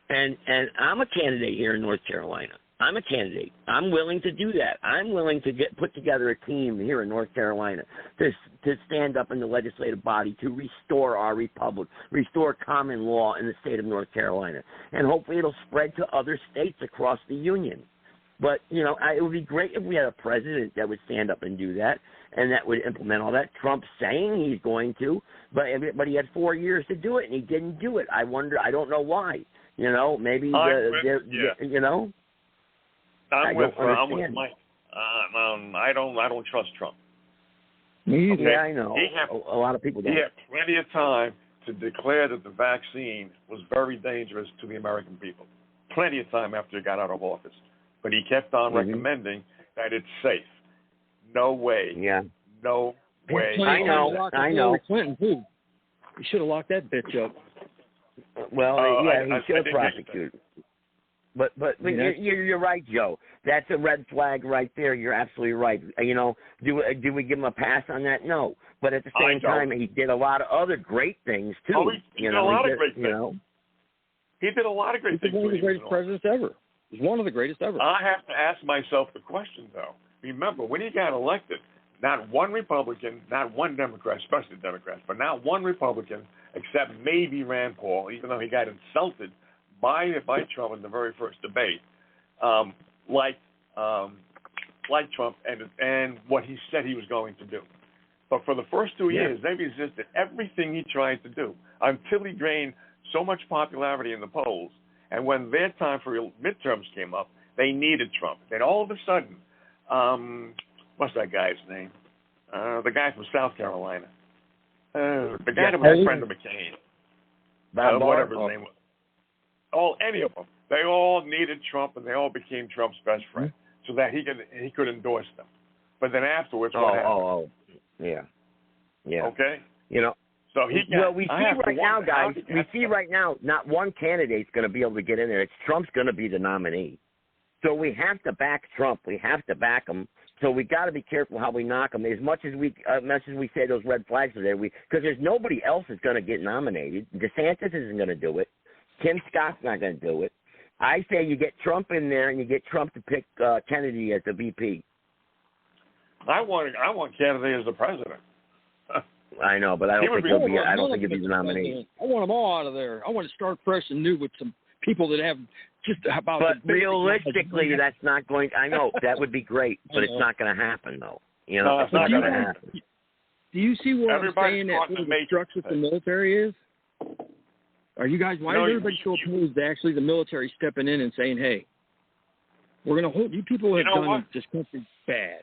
S11: And I'm a candidate here in North Carolina. I'm a candidate. I'm willing to do that. I'm willing to put together a team here in North Carolina to stand up in the legislative body to restore our republic, restore common law in the state of North Carolina. And hopefully it'll spread to other states across the union. But, it would be great if we had a president that would stand up and do that and that would implement all that. Trump's saying he's going to, but he had 4 years to do it, and he didn't do it. I don't know why. Maybe,
S17: I'm with Mike. I don't trust Trump.
S11: Me either.
S17: Okay?
S11: Yeah, I know. A lot of people don't.
S17: He had plenty of time to declare that the vaccine was very dangerous to the American people. Plenty of time after he got out of office. But he kept on recommending that it's safe. No way.
S11: Yeah.
S17: No way.
S11: I know.
S19: Clinton, too. He should have locked that bitch up.
S11: Well, he should have prosecuted. But you're right, Joe. That's a red flag right there. You're absolutely right. Do we give him a pass on that? No. But at the same time, he did a lot of other great things too.
S17: Oh, he did a lot of great things. He did a lot of great things.
S19: He's one of the greatest presidents ever. He's one of the greatest ever.
S17: I have to ask myself the question, though. Remember, when he got elected, not one Republican, not one Democrat, especially Democrats, but not one Republican, except maybe Rand Paul, even though he got insulted by Trump in the very first debate, like Trump and what he said he was going to do. But for the first 2 years, they resisted everything he tried to do until he gained so much popularity in the polls. And when their time for midterms came up, they needed Trump. Then all of a sudden, what's that guy's name? The guy from South Carolina. The guy that was a friend of McCain. Whatever his name was. Any of them. They all needed Trump, and they all became Trump's best friend, so that he could endorse them. But then afterwards, what happened?
S11: Yeah.
S17: Okay?
S11: So we see right now, guys, not one candidate's going to be able to get in there. It's Trump's going to be the nominee. So we have to back Trump. We have to back him. So we got to be careful how we knock him. As much as we say ththose red flags are there, because there's nobody else that's going to get nominated. DeSantis isn't going to do it. Tim Scott's not going to do it. I say you get Trump in there and you get Trump to pick Kennedy as the VP.
S17: I want Kennedy as the president.
S11: I know, but I don't think he'll be. I don't think he'll be the nominee.
S19: I want them all out of there. I want to start fresh and new with some people that have just about.
S11: But realistically, that's not going. I know that would be great, but it's not going to happen, though. It's not going to happen.
S19: Do you see where I'm saying that the structure with the military is? Are you guys? Why is everybody so opposed to actually the military stepping in and saying, "Hey, we're going to hold you people have done this country bad."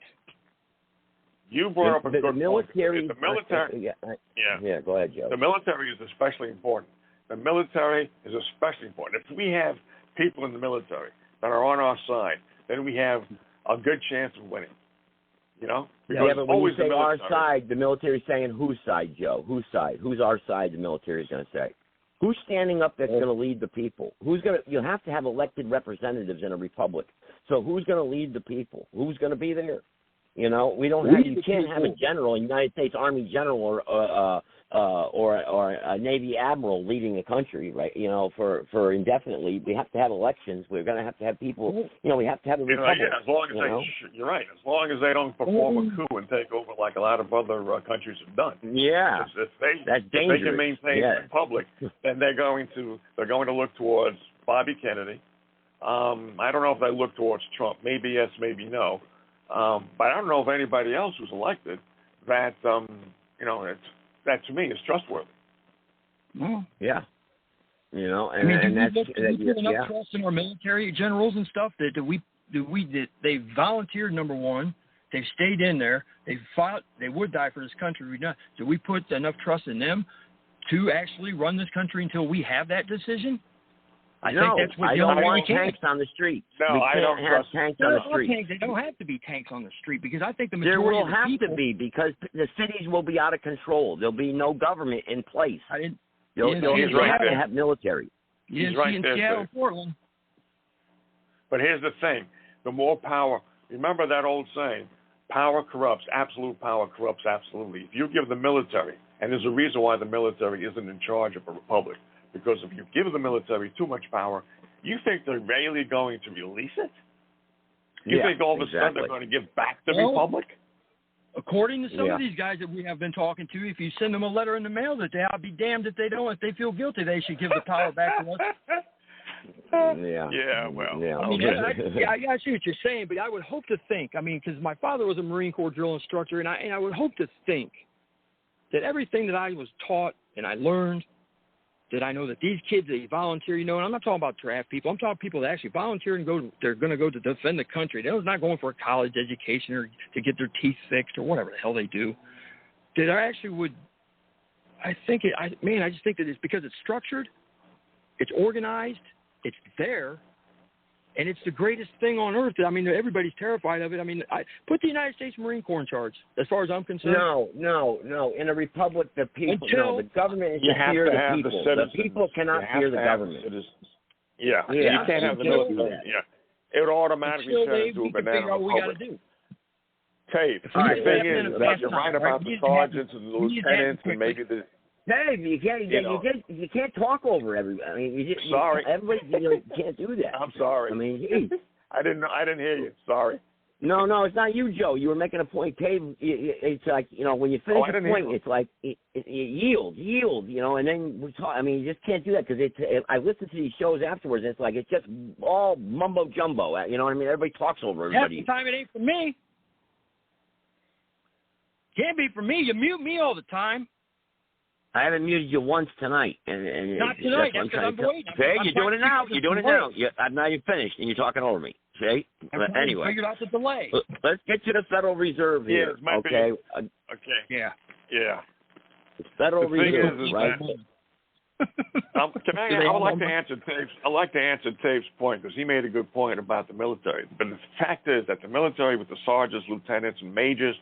S17: You brought up a good
S11: military.
S17: The military.
S11: Go ahead, Joe.
S17: The military is especially important. The military is especially important. If we have people in the military that are on our side, then we have a good chance of winning. Because
S11: but when you say our side, the military is saying whose side, Joe? Whose side? Who's our side? The military is going to say. Who's standing up that's going to lead the people? You have to have elected representatives in a republic. So who's going to lead the people? Who's going to be there? You can't have a general, a United States Army general or a Navy admiral leading the country, right? For indefinitely. We have to have elections. We're going to have people. We have to have a republic.
S17: As long as you're right. As long as they don't perform a coup and take over like a lot of other countries have done.
S11: Yeah,
S17: that's dangerous. If they can maintain the republic, then they're going to look towards Bobby Kennedy, I don't know if they look towards Trump. Maybe yes, maybe no. But I don't know if anybody else who's elected that, that to me is trustworthy.
S11: Well, yeah. And,
S19: I mean,
S11: and that's
S19: do we put enough trust in our military generals and stuff that they volunteered, number one. They've stayed in there. They fought. They would die for this country. Do we put enough trust in them to actually run this country until we have that decision? I think that's what
S11: I don't want tanks on the street.
S17: No,
S11: we
S17: I
S11: can't
S17: don't
S11: have tanks on the street.
S19: There don't have to be tanks on the street because I think the
S11: there
S19: majority
S11: will
S19: of the
S11: have
S19: people,
S11: to be because the cities will be out of control. There'll be no government in place. You'll have to have military.
S17: He's right
S19: in
S17: there,
S19: Seattle,
S17: Dave.
S19: Portland.
S17: But here's the thing: the more power. Remember that old saying: "Power corrupts. Absolute power corrupts absolutely." If you give the military, and there's a reason why the military isn't in charge of a republic, because if you give the military too much power, you think they're really going to release it? You think all of a sudden they're going to give back the republic?
S19: According to some of these guys that we have been talking to, if you send them a letter in the mail that I'll be damned if they don't. If they feel guilty, they should give the power back to us.
S17: Yeah, well.
S19: Yeah. I mean, I see what you're saying, but I would hope to think, because my father was a Marine Corps drill instructor, and I would hope to think that everything that I was taught and I learned, that I know that these kids, they volunteer, and I'm not talking about draft people. I'm talking people that actually volunteer and they're going to go to defend the country. They're not going for a college education or to get their teeth fixed or whatever the hell they do. That I actually would, I just think that it's because it's structured, it's organized, it's there, and it's the greatest thing on earth. Everybody's terrified of it. Put the United States Marine Corps in charge, as far as I'm concerned.
S11: No. In a republic, the people, the government is
S17: you
S11: to
S17: have
S11: fear
S17: to
S11: the
S17: have
S11: people.
S17: The citizens.
S11: The people cannot fear the government.
S17: You can't have the military. It would automatically turn into a banana republic. Tape. The thing is, you're right about the sergeants and the lieutenants and maybe the.
S11: Dave, you can't talk over everybody.
S17: Sorry.
S11: Everybody can't do that.
S17: I'm sorry.
S11: Geez.
S17: I didn't hear you. Sorry.
S11: No, it's not you, Joe. You were making a point, Dave. It's like, when you finish a point, it's like yield, and then we talk. You just can't do that because I listen to these shows afterwards, and it's like it's just all mumbo jumbo. You know what I mean? Everybody talks over everybody.
S19: Half the time it ain't for me. Can't be for me. You mute me all the time.
S11: I haven't muted you once tonight. And
S19: not tonight. That's because I'm waiting.
S11: Jay, you're doing it now. You're doing it now. I'm not even finished, and you're talking over me. Jay? Anyway.
S19: Figured out the delay.
S11: Let's get to the Federal Reserve here. Okay?
S17: Okay.
S19: Yeah.
S11: The Federal Reserve, right?
S17: I would like to answer Tave's point because he made a good point about the military. But the fact is that the military with the sergeants, lieutenants, and majors,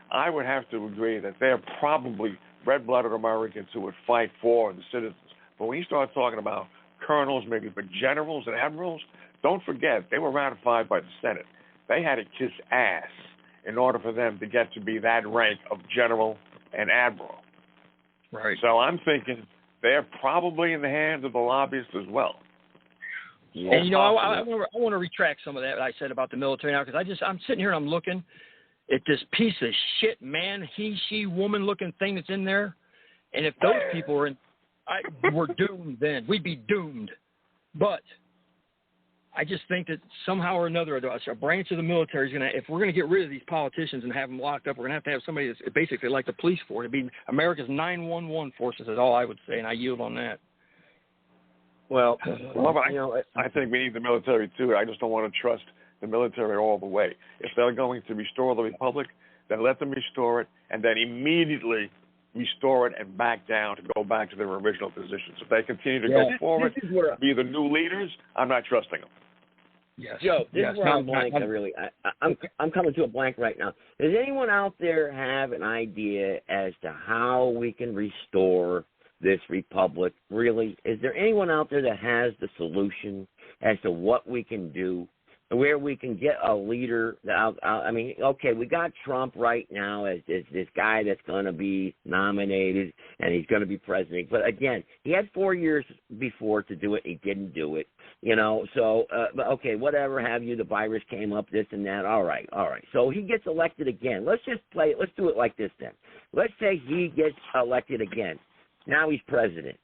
S17: I would have to agree that they're probably red-blooded Americans who would fight for the citizens. But when you start talking about colonels, maybe but generals and admirals, don't forget they were ratified by the Senate. They had to kiss ass in order for them to get to be that rank of general and admiral.
S19: Right.
S17: So I'm thinking they're probably in the hands of the lobbyists as well.
S19: Yeah. And I want to retract some of that I said about the military now because I'm sitting here and I'm looking at this piece of shit man, he, she, woman looking thing that's in there. And if those people were we're doomed then. We'd be doomed. But I just think that somehow or another, a branch of the military is going to, if we're going to get rid of these politicians and have them locked up, we're going to have somebody that's basically like the police force. It'd be America's 911 forces is all I would say, and I yield on that.
S17: Well, I think we need the military too. I just don't want to trust the military all the way. If they're going to restore the republic, then let them restore it, and then immediately restore it and back down to go back to their original positions. If they continue to go forward, be the new leaders, I'm not trusting them.
S11: Yes. Joe, this is where I'm blank. I'm coming to a blank right now. Does anyone out there have an idea as to how we can restore this republic? Really, is there anyone out there that has the solution as to what we can do? Where we can get a leader. Okay, we got Trump right now as this guy that's going to be nominated and he's going to be president. But again, he had 4 years before to do it. He didn't do it, So, okay, whatever have you. The virus came up, this and that. All right. So he gets elected again. Let's just play it. Let's do it like this then. Let's say he gets elected again. Now he's president.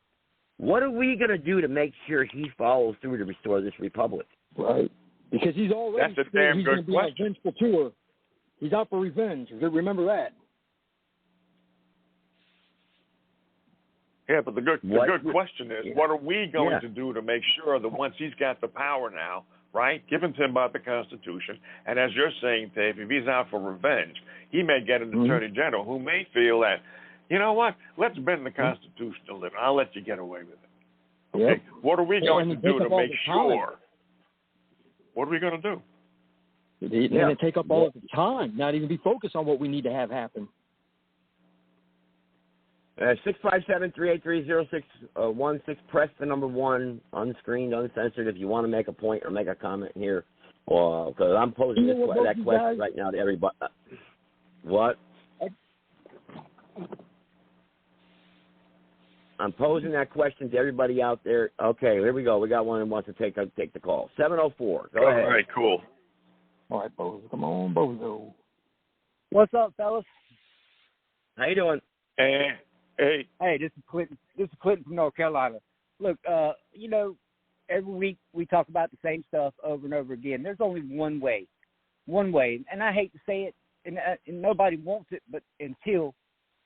S11: What are we going to do to make sure he follows through to restore this republic?
S19: Right. Because he's already
S17: That's a damn
S19: he's
S17: good
S19: going to be on a vengeful tour. He's out for revenge. Remember that.
S17: Yeah, but the good question is, what are we going to do to make sure that once he's got the power now, right, given to him by the Constitution, and as you're saying, Dave, if he's out for revenge, he may get an attorney general who may feel that, you know what, let's bend the Constitution a little. I'll let you get away with it. Okay, what are we going to do to make sure? What are we going to do?
S19: They're going to take up all of the time, not even be focused on what we need to have happen.
S11: 657-383-0616. Press the number 1, unscreened, uncensored, if you want to make a point or make a comment here. Because I'm posing that question right now to everybody. What? I'm posing that question to everybody out there. Okay, here we go. We got one who wants to take the call. 704. Go ahead.
S17: All right, cool.
S19: All right, Bozo. Come on, Bozo.
S21: What's up, fellas?
S11: How you doing?
S17: Hey,
S21: this is Clinton. This is Clinton from North Carolina. Look, every week we talk about the same stuff over and over again. There's only one way, and I hate to say it, and nobody wants it, but until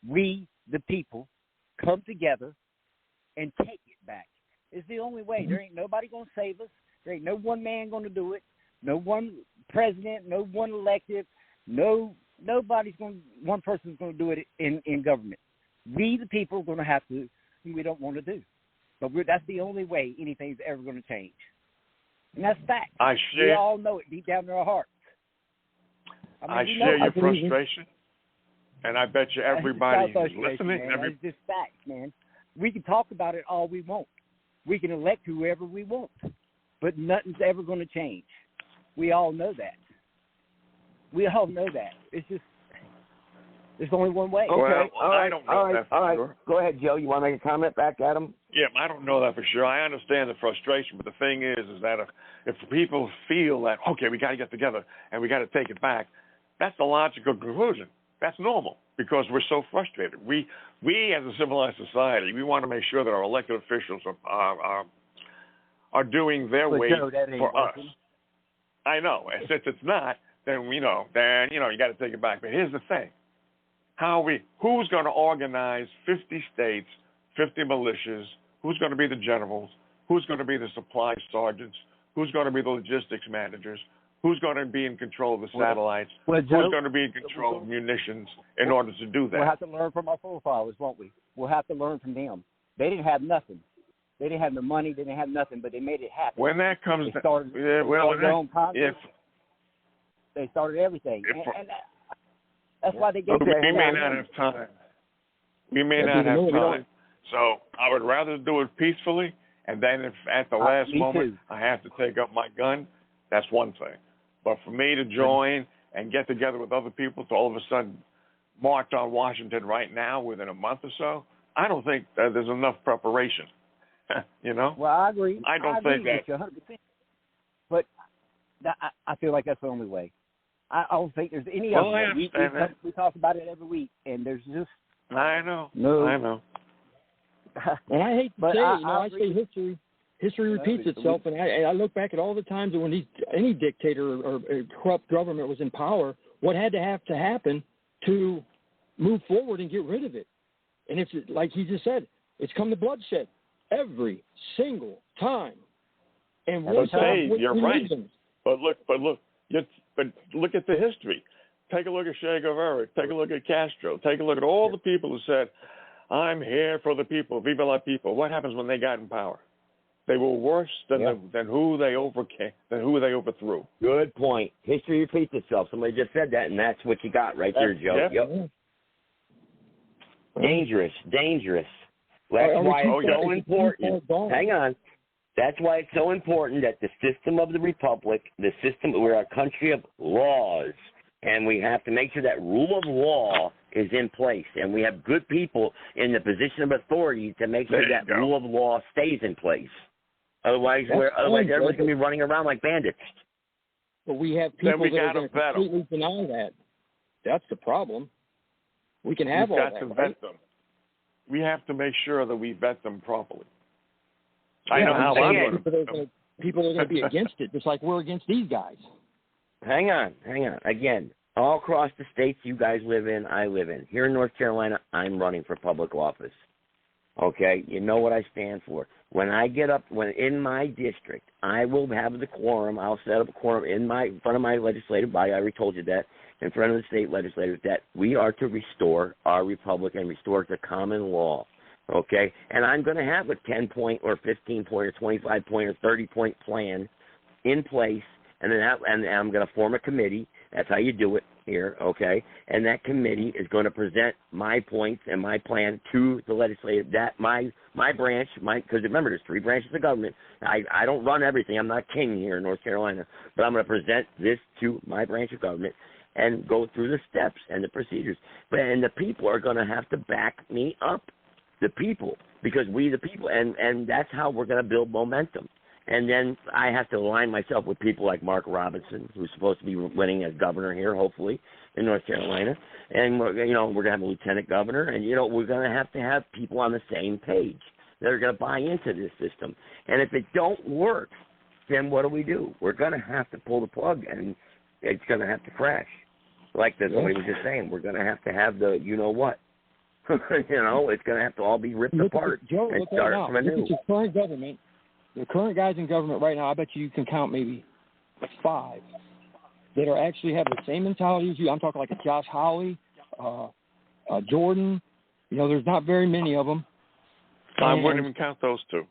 S21: we, the people, come together and take it back, it's the only way. There ain't nobody gonna save us. There ain't no one man gonna do it. No one president. No one elected. Nobody's gonna. One person's gonna do it in government. We, the people, are going to have to, and we don't want to do. But that's the only way anything's ever going to change. And that's fact. We all know it deep down in our hearts.
S17: I share your frustration, and I bet you everybody who's listening.
S21: It's just facts, man. We can talk about it all we want. We can elect whoever we want. But nothing's ever going to change. We all know that. It's just, there's only one way.
S11: Okay.
S17: Well, I don't know that for sure.
S11: Go ahead, Joe. You want to make a comment back at him?
S17: Yeah, I don't know that for sure. I understand the frustration, but the thing is that if people feel that, okay, we got to get together and we got to take it back, that's the logical conclusion. That's normal because we're so frustrated. We as a civilized society, we want to make sure that our elected officials are doing their way for us. I know. And since it's not, then you got to take it back. But here's the thing. Who's going to organize 50 states, 50 militias? Who's going to be the generals? Who's going to be the supply sergeants? Who's going to be the logistics managers? Who's going to be in control of the satellites? Who's going to be in control of munitions in order to do that?
S21: We'll have to learn from our forefathers, won't we? We'll have to learn from them. They didn't have nothing. They didn't have the money. They didn't have nothing, but they made it happen.
S17: When that comes,
S21: they started their own Congress. They started everything. That's why they gave
S17: We may not have time. So I would rather do it peacefully, and then if at the last moment I have to take up my gun, that's one thing. But for me to join and get together with other people to all of a sudden march on Washington right now within a month or so, I don't think that there's enough preparation.
S21: Well, I agree.
S17: I don't think that.
S21: 100%. But I feel like that's the only way. I don't think there's any other way. We talk about it every week, and there's just
S17: I know.
S19: And I hate to say, I say history repeats itself, and I look back at all the times when any dictator or corrupt government was in power, what had to happen to move forward and get rid of it. And it's like he just said, it's come to bloodshed every single time. And
S17: you're right. But look, look at the history. Take a look at Che Guevara. Take a look at Castro. Take a look at all the people who said, I'm here for the people, viva la people. What happens when they got in power? They were worse than who they overthrew.
S11: Good point. History repeats itself. Somebody just said that, and that's what you got right there, Joe. Yep. Dangerous. That's why it's so important. Hang on. That's why it's so important that the system of the republic, we're a country of laws, and we have to make sure that rule of law is in place, and we have good people in the position of authority to make sure that rule of law stays in place. Otherwise, everyone's going to be running around like bandits.
S19: But we have people that are going to completely deny that. That's the problem. We can have all that.
S17: We've got to vet them. We have to make sure that we vet them properly. I know how I'm going
S19: to. People are going to be against it, just like we're against these guys.
S11: Hang on. Again, all across the states you guys live in, I live in. Here in North Carolina, I'm running for public office. Okay? You know what I stand for. When I get up, in my district, I will have the quorum. I'll set up a quorum in front of my legislative body. I already told you that. In front of the state legislators, that we are to restore our republic and restore the common law. Okay? And I'm going to have a 10-point or 15-point or 25-point or 30-point plan in place, and then I'm going to form a committee. That's how you do it here, okay? And that committee is going to present my points and my plan to the legislative. That my branch, because remember, there's 3 branches of government. I don't run everything. I'm not king here in North Carolina, but I'm going to present this to my branch of government and go through the steps and the procedures. And the people are going to have to back me up. The people, because we the people, and that's how we're going to build momentum. And then I have to align myself with people like Mark Robinson, who's supposed to be winning as governor here, hopefully, in North Carolina. And we're going to have a lieutenant governor, and we're going to have people on the same page that are going to buy into this system. And if it don't work, then what do? We're going to have to pull the plug, and it's going to have to crash. Like somebody was just saying, we're going to have the what. It's going to have to all be ripped apart and start from anew.
S19: Look at your current government. The current guys in government right now, I bet you can count maybe 5 that are actually have the same mentality as you. I'm talking like a Josh Hawley, Jordan. There's not very many of them.
S17: I wouldn't even count those 2.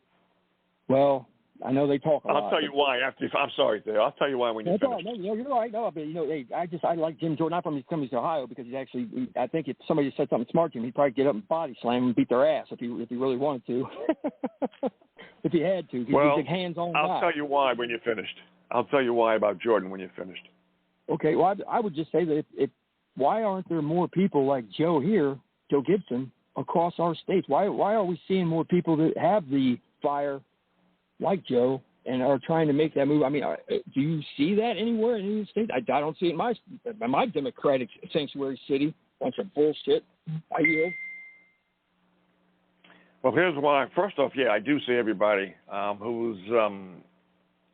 S19: Well, I know they talk a lot.
S17: I'll tell you why. I'm sorry, Dave. I'll tell you why when you finish.
S19: No, you're right. No, but I like Jim Jordan. I'm from Columbus, Ohio, because I think if somebody said something smart to him, he'd probably get up and body slam and beat their ass if he really wanted to. If he had to. He's a hands-on guy.
S17: I'll tell you why when you're finished. I'll tell you why about Jordan when you're finished.
S19: Okay. Well, I would just say that why aren't there more people like Joe Gibson, across our states? Why are we seeing more people that have the fire like Joe and are trying to make that move? I mean, do you see that anywhere in any state? I don't see it in my Democratic sanctuary city. Bunch of bullshit. I yield.
S17: Well, here's why. First off, I do see everybody who's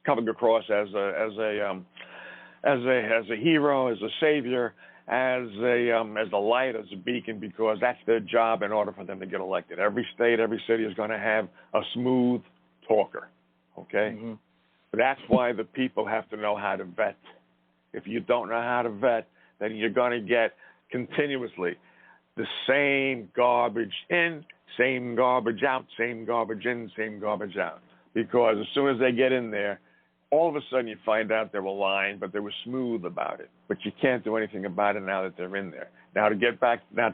S17: coming across as a hero, as a savior, as a light, as a beacon, because that's their job in order for them to get elected. Every state, every city is going to have a smooth talker. Okay? Mm-hmm. That's why the people have to know how to vet. If you don't know how to vet, then you're going to get continuously the same garbage in, same garbage out, same garbage in, same garbage out. Because as soon as they get in there, all of a sudden you find out they were lying, but they were smooth about it. But you can't do anything about it now that they're in there. Now to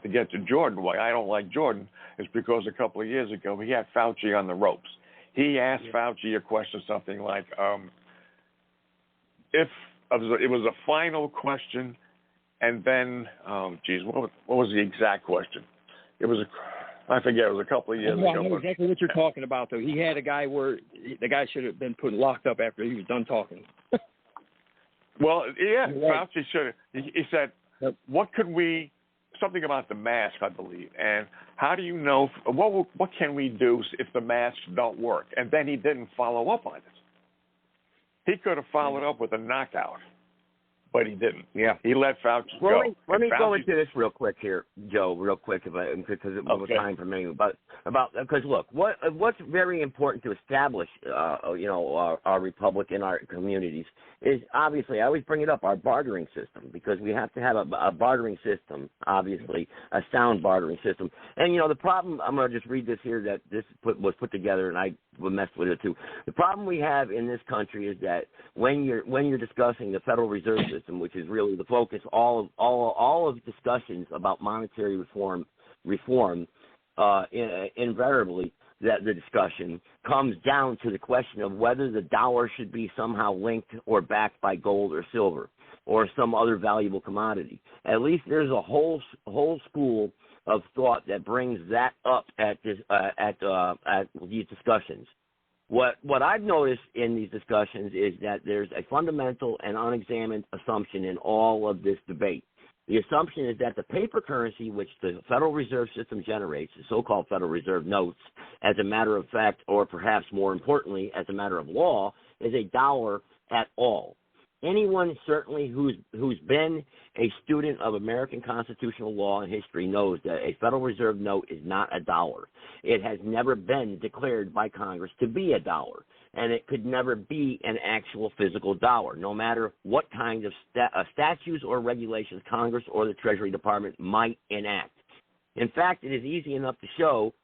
S17: get to Jordan, why I don't like Jordan is because a couple of years ago he had Fauci on the ropes. He asked Fauci a question, something like, if it was a final question, and then, what was the exact question? I forget, it was a couple of years ago.
S19: I know exactly what you're talking about, though. He had a guy where the guy should have been locked up after he was done talking.
S17: Well, yeah,
S19: right.
S17: Fauci should have. He said, something about the mask, I believe, and how do you know, what can we do if the masks don't work? And then he didn't follow up on it. He could have followed up with a knockout, but he didn't.
S11: Yeah.
S17: He let Fauci go.
S11: Let me go into this real quick here, Joe, because it was time for me. Because look, what's very important to establish, our republic in our communities is obviously, I always bring it up, our bartering system, because we have to have a bartering system, obviously, a sound bartering system. And, the problem, I'm going to just read this here that was put together, and I messed with it too. The problem we have in this country is that when you're discussing the Federal Reserve System, which is really the focus, all of discussions about monetary reform, invariably, that the discussion comes down to the question of whether the dollar should be somehow linked or backed by gold or silver or some other valuable commodity. At least there's a whole school of thought that brings that up at these discussions. What I've noticed in these discussions is that there's a fundamental and unexamined assumption in all of this debate. The assumption is that the paper currency which the Federal Reserve System generates, the so-called Federal Reserve notes, as a matter of fact, or perhaps more importantly, as a matter of law, is a dollar at all. Anyone certainly who's been a student of American constitutional law and history knows that a Federal Reserve note is not a dollar. It has never been declared by Congress to be a dollar, and it could never be an actual physical dollar, no matter what kind of statutes or regulations Congress or the Treasury Department might enact. In fact, it is easy enough to show,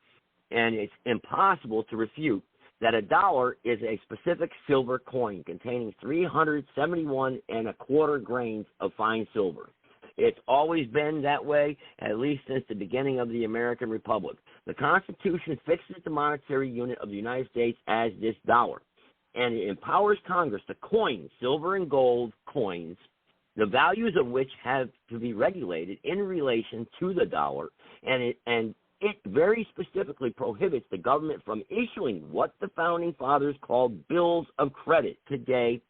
S11: and it's impossible to refute, that a dollar is a specific silver coin containing 371 1/4 grains of fine silver. It's always been that way, at least since the beginning of the American Republic. The Constitution fixes the monetary unit of the United States as this dollar, and it empowers Congress to coin silver and gold coins, the values of which have to be regulated in relation to the dollar, and it very specifically prohibits the government from issuing what the Founding Fathers called bills of credit, today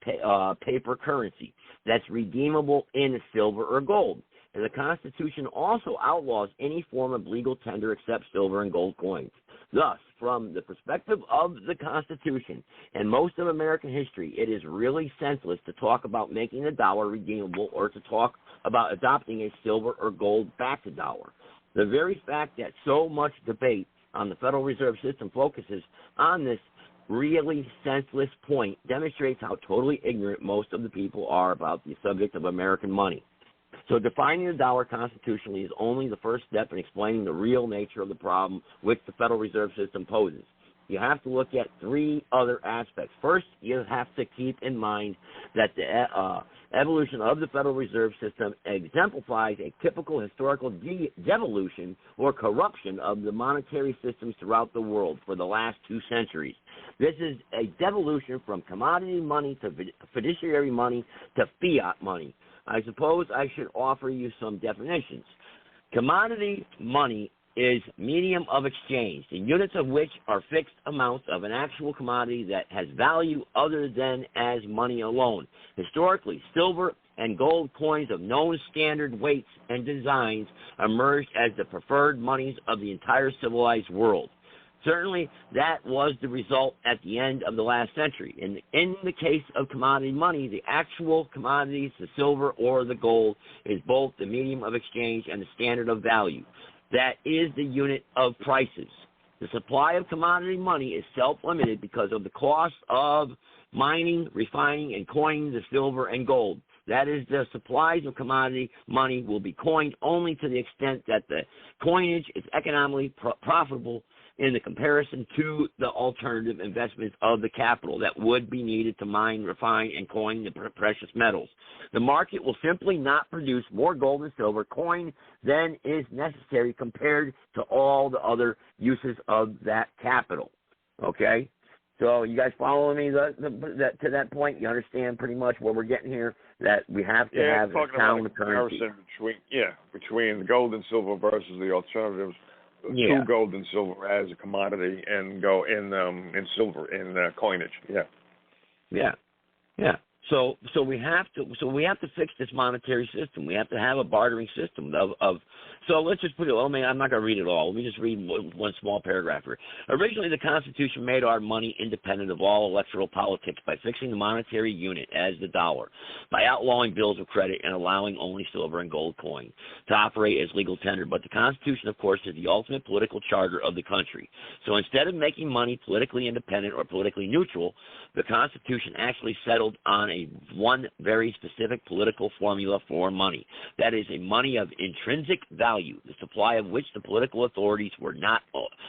S11: paper currency, that's redeemable in silver or gold. And the Constitution also outlaws any form of legal tender except silver and gold coins. Thus, from the perspective of the Constitution and most of American history, it is really senseless to talk about making the dollar redeemable or to talk about adopting a silver or gold-backed dollar. The very fact that so much debate on the Federal Reserve System focuses on this really senseless point demonstrates how totally ignorant most of the people are about the subject of American money. So defining the dollar constitutionally is only the first step in explaining the real nature of the problem which the Federal Reserve System poses. You have to look at three other aspects. First, you have to keep in mind that the evolution of the Federal Reserve System exemplifies a typical historical devolution or corruption of the monetary systems throughout the world for the last 2 centuries. This is a devolution from commodity money to fiduciary money to fiat money. I suppose I should offer you some definitions. Commodity money is medium of exchange, the units of which are fixed amounts of an actual commodity that has value other than as money alone. Historically, silver and gold coins of known standard weights and designs emerged as the preferred monies of the entire civilized world. Certainly, that was the result at the end of the last century. In the case of commodity money, the actual commodities, the silver or the gold, is both the medium of exchange and the standard of value. That is the unit of prices. The supply of commodity money is self-limited because of the cost of mining, refining, and coining the silver and gold. That is, the supplies of commodity money will be coined only to the extent that the coinage is economically profitable in the comparison to the alternative investments of the capital that would be needed to mine, refine, and coin the precious metals. The market will simply not produce more gold and silver coin than is necessary compared to all the other uses of that capital. Okay? So you guys following me to that point? You understand pretty much what we're getting here? That we have to have a sound currency.
S17: Between gold and silver versus the alternatives. To gold and silver as a commodity and go in silver in coinage.
S11: So we have to fix this monetary system. We have to have a bartering system of so let's just put it. I'm not going to read it all. Let me just read one small paragraph here. Originally, the Constitution made our money independent of all electoral politics by fixing the monetary unit as the dollar, by outlawing bills of credit and allowing only silver and gold coin to operate as legal tender. But the Constitution, of course, is the ultimate political charter of the country. So instead of making money politically independent or politically neutral, the Constitution actually settled on one very specific political formula for money. That is a money of intrinsic value, the supply of which the political authorities were not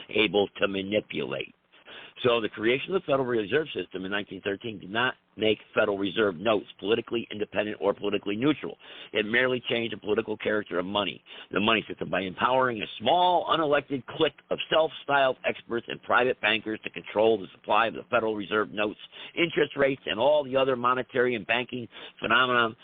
S11: able to manipulate. So the creation of the Federal Reserve System in 1913 did not make Federal Reserve notes politically independent or politically neutral. It merely changed the political character of money, the money system, by empowering a small, unelected clique of self-styled experts and private bankers to control the supply of the Federal Reserve notes, interest rates, and all the other monetary and banking phenomenon,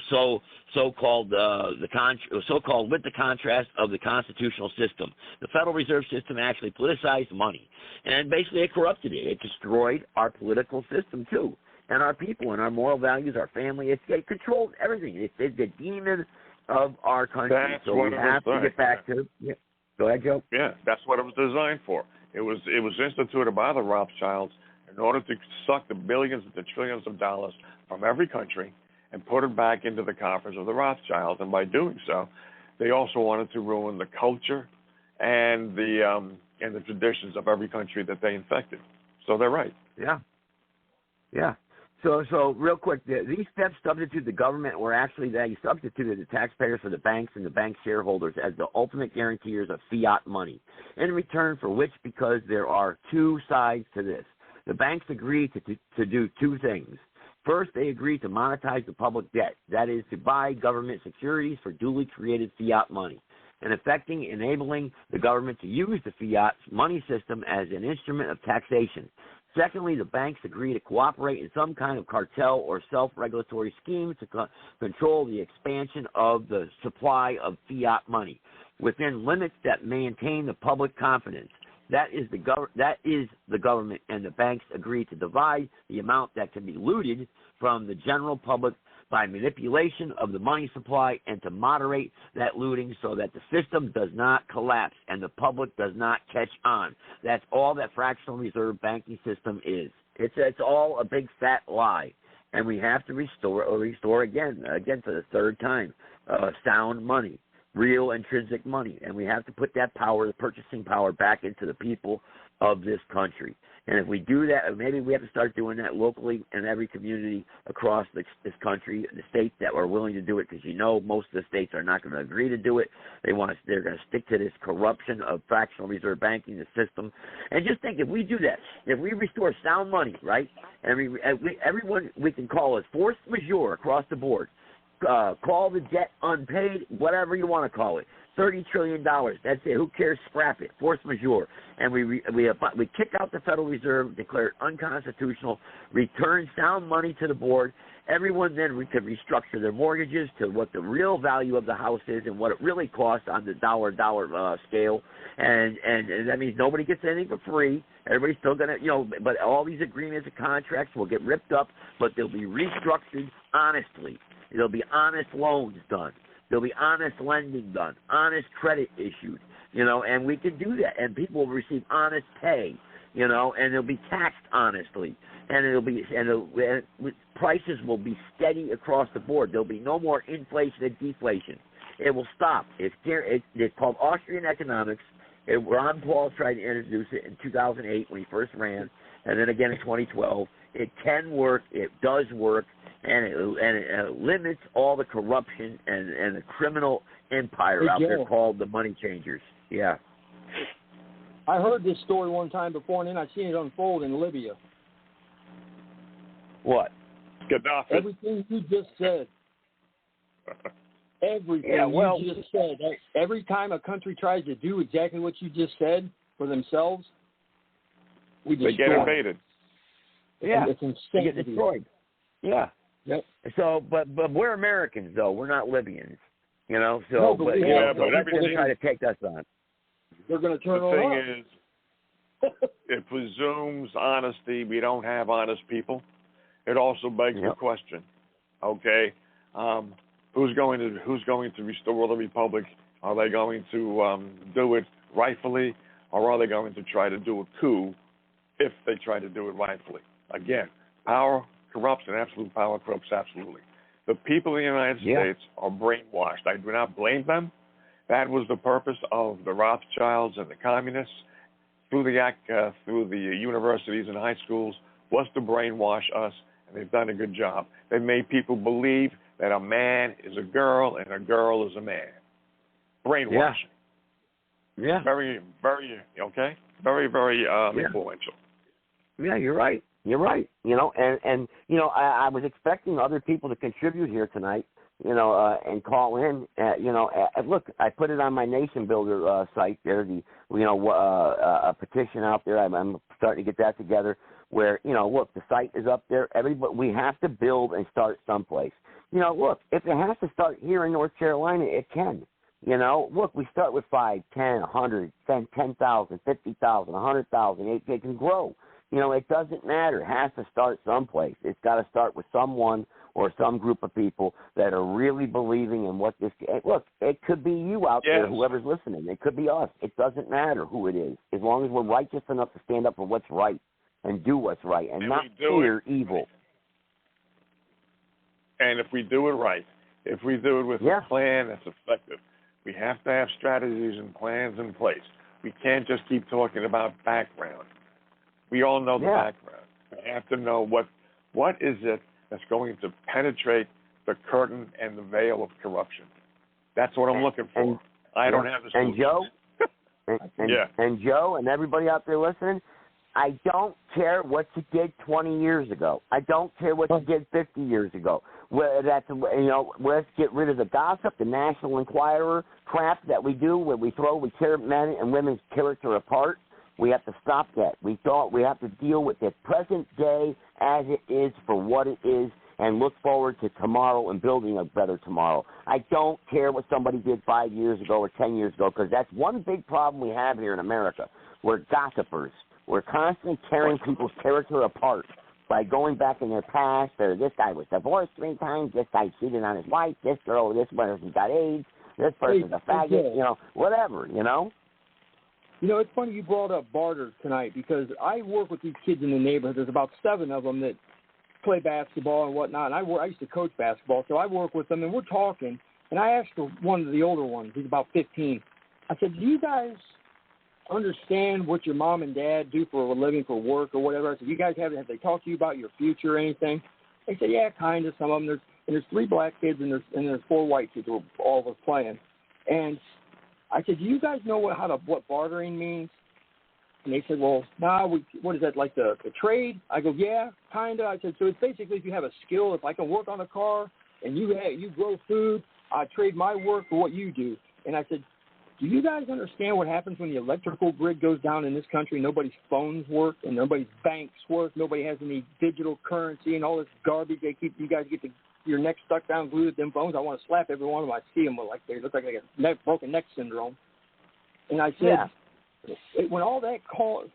S11: so-called with the contrast of the constitutional system. The Federal Reserve System actually politicized money, and basically it corrupted it. It destroyed our political system too, and our people, and our moral values, our family. It controlled everything. It's the demon of our country. So we have to get back to Go ahead, Joe.
S17: Yeah, that's what it was designed for. It was instituted by the Rothschilds in order to suck the billions and the trillions of dollars from every country and put it back into the coffers of the Rothschilds. And by doing so, they also wanted to ruin the culture and the traditions of every country that they infected. So they're right.
S11: Yeah. Yeah. So real quick, these steps substitute the government, or actually they substituted the taxpayers for the banks and the bank shareholders as the ultimate guarantors of fiat money. In return for which, because there are two sides to this, the banks agree to do two things. First, they agree to monetize the public debt, that is, to buy government securities for duly created fiat money, and enabling the government to use the fiat money system as an instrument of taxation. Secondly, the banks agree to cooperate in some kind of cartel or self-regulatory scheme to control the expansion of the supply of fiat money within limits that maintain the public confidence. That is the government, and the banks agree to divide the amount that can be looted from the general public by manipulation of the money supply and to moderate that looting so that the system does not collapse and the public does not catch on. That's all that fractional reserve banking system is. It's all a big fat lie, and we have to restore again for the third time, sound money, real intrinsic money, and we have to put that power, the purchasing power, back into the people of this country. And if we do that, maybe we have to start doing that locally in every community across this country, the states that are willing to do it, because most of the states are not going to agree to do it. They're going to stick to this corruption of fractional reserve banking, the system. And just think, if we do that, if we restore sound money, right, and everyone we can call it force majeure across the board, call the debt unpaid, whatever you want to call it. $30 trillion. That's it. Who cares? Scrap it. Force majeure. And we kick out the Federal Reserve, declare it unconstitutional, return sound money to the board. Everyone then could restructure their mortgages to what the real value of the house is and what it really costs on the dollar scale. And that means nobody gets anything for free. Everybody's still going to, but all these agreements and contracts will get ripped up, but they'll be restructured honestly. There'll be honest loans done. There'll be honest lending done, honest credit issued, and we can do that. And people will receive honest pay, and they'll be taxed honestly. And prices will be steady across the board. There'll be no more inflation and deflation. It will stop. It's called Austrian economics. Ron Paul tried to introduce it in 2008 when he first ran, and then again in 2012. It can work. It does work. And it limits all the corruption and the criminal empire out there called the money changers. Yeah.
S19: I heard this story one time before, and then I seen it unfold in Libya.
S11: What?
S17: Gaddafi.
S19: Everything you just said. Everything you just said. Every time a country tries to do exactly what you just said for themselves, they get
S17: invaded.
S11: Yeah.
S19: It's insane.
S11: They get destroyed. Yeah.
S19: Yep.
S11: So, but we're Americans, though. We're not Libyans, So,
S19: no,
S11: but everything try to take us on.
S19: They're going to turn on us.
S17: The thing is, it presumes honesty. We don't have honest people. It also begs the question: okay, who's going to restore the republic? Are they going to do it rightfully, or are they going to try to do a coup if they try to do it rightfully? Again, power corrupts, and absolute power corrupts absolutely. The people of the United States are brainwashed. I do not blame them. That was the purpose of the Rothschilds and the communists through the universities and high schools, was to brainwash us, and they've done a good job. They made people believe that a man is a girl and a girl is a man. Brainwashing.
S11: Yeah.
S17: Very, very, very, very influential.
S11: Yeah, you're right. You're right. I was expecting other people to contribute here tonight, and call in. Look, I put it on my Nation Builder site there, a petition out there. I'm starting to get that together where, look, the site is up there. We have to build and start someplace. Look, if it has to start here in North Carolina, it can. Look, we start with 5, 10, 100, 10,000, 50,000, 100,000. It can grow. It doesn't matter. It has to start someplace. It's got to start with someone or some group of people that are really believing in what this. Look, it could be you out there, whoever's listening. It could be us. It doesn't matter who it is, as long as we're righteous enough to stand up for what's right and do what's right and not fear evil.
S17: And if we do it right, if we do it with a plan that's effective, we have to have strategies and plans in place. We can't just keep talking about background. We all know the background. We have to know what is it that's going to penetrate the curtain and the veil of corruption. That's what I'm looking for. I don't have the solution.
S11: And Joe and everybody out there listening, I don't care what you did 20 years ago. I don't care what you did 50 years ago. Let's get rid of the gossip, the National Enquirer crap that we do, where we tear men and women's character apart. We have to stop that. We have to deal with the present day as it is for what it is, and look forward to tomorrow and building a better tomorrow. I don't care what somebody did 5 years ago or 10 years ago, because that's one big problem we have here in America. We're gossipers. We're constantly tearing people's character apart by going back in their past. Or this guy was divorced 3 times. This guy cheated on his wife. This person got AIDS. This person's a faggot. Whatever.
S19: It's funny you brought up barter tonight, because I work with these kids in the neighborhood. There's about 7 of them that play basketball and whatnot. And I used to coach basketball, so I work with them, and we're talking. And I asked one of the older ones, he's about 15. I said, do you guys understand what your mom and dad do for a living, for work or whatever? I said, you guys have they talked to you about your future or anything? They said, yeah, kind of. Some of them. There's 3 black kids and there's 4 white kids who all of us playing. And I said, do you guys know what bartering means? And they said, well, what is that, like the trade? I go, yeah, kind of. I said, so it's basically if you have a skill, if I can work on a car and you grow food, I trade my work for what you do. And I said, do you guys understand what happens when the electrical grid goes down in this country? Nobody's phones work and nobody's banks work. Nobody has any digital currency and all this garbage they keep. You guys get your neck stuck down, glued to them phones. I want to slap every one of them. I see them like they look like they got broken neck syndrome. And I said, when all that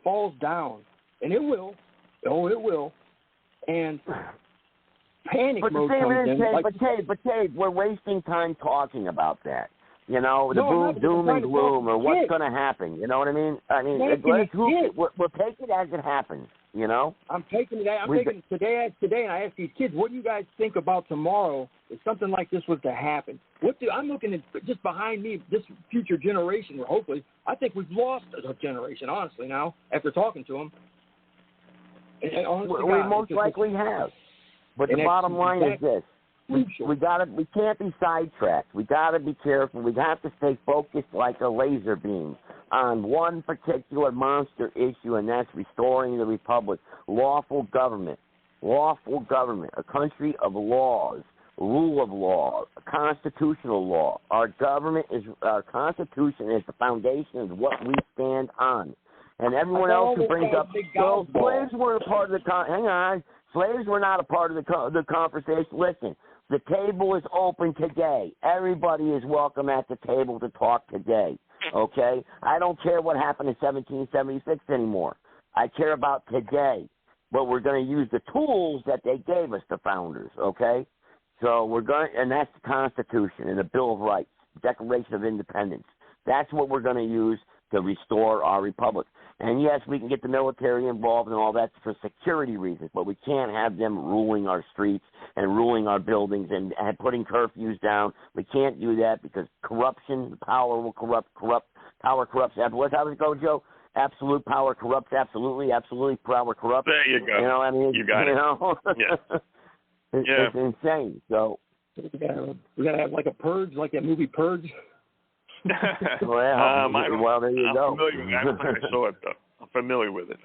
S19: falls down, and it will, and panic mode comes in.
S11: But Tate, we're wasting time talking about that. Doom and gloom, or what's going to happen. You know what I mean? We'll take it as it happens.
S19: I'm taking it today, and I ask these kids, what do you guys think about tomorrow if something like this was to happen? I'm looking at just behind me, this future generation, where hopefully, I think we've lost a generation, honestly, now, after talking to them. And honestly,
S11: we most likely have. But the bottom line is this. We can't be sidetracked. We got to be careful. We have to stay focused like a laser beam on one particular monster issue, and that's restoring the republic. Lawful government, a country of laws, rule of law, constitutional law. Our Constitution is the foundation of what we stand on. And everyone else who brings up, slaves were a part of the slaves were not a part of the conversation. Listen. The table is open today. Everybody is welcome at the table to talk today, okay? I don't care what happened in 1776 anymore. I care about today. But we're going to use the tools that they gave us, the founders, okay? So and that's the Constitution and the Bill of Rights, Declaration of Independence. That's what we're going to use to restore our republic. And yes, we can get the military involved and all that for security reasons, but we can't have them ruling our streets and ruling our buildings and putting curfews down. We can't do that because corruption, power will corrupt, power corrupts. How does it go, Joe? Absolute power corrupts absolutely, power corrupts.
S17: There you go. You got it. Yeah.
S11: It's insane. So
S19: we gotta have like a purge, like that movie Purge.
S11: Well, there you go.
S17: I don't think I saw it, though. I'm familiar with it.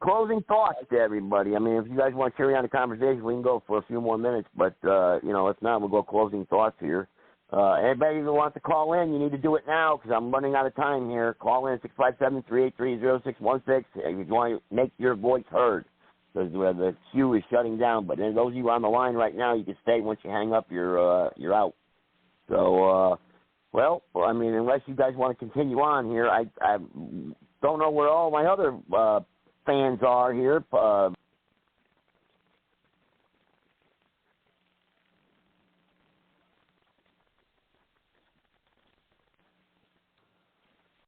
S11: Closing thoughts to everybody. I mean, if you guys want to carry on the conversation, we can go for a few more minutes. But, if not, we'll go closing thoughts here. Anybody who wants to call in, you need to do it now because I'm running out of time here. Call in 657-383-0616 if you want to make your voice heard because the queue is shutting down. But those of you on the line right now, you can stay. Once you hang up, you're out. So, well, I mean, unless you guys want to continue on here, I don't know where all my other fans are here.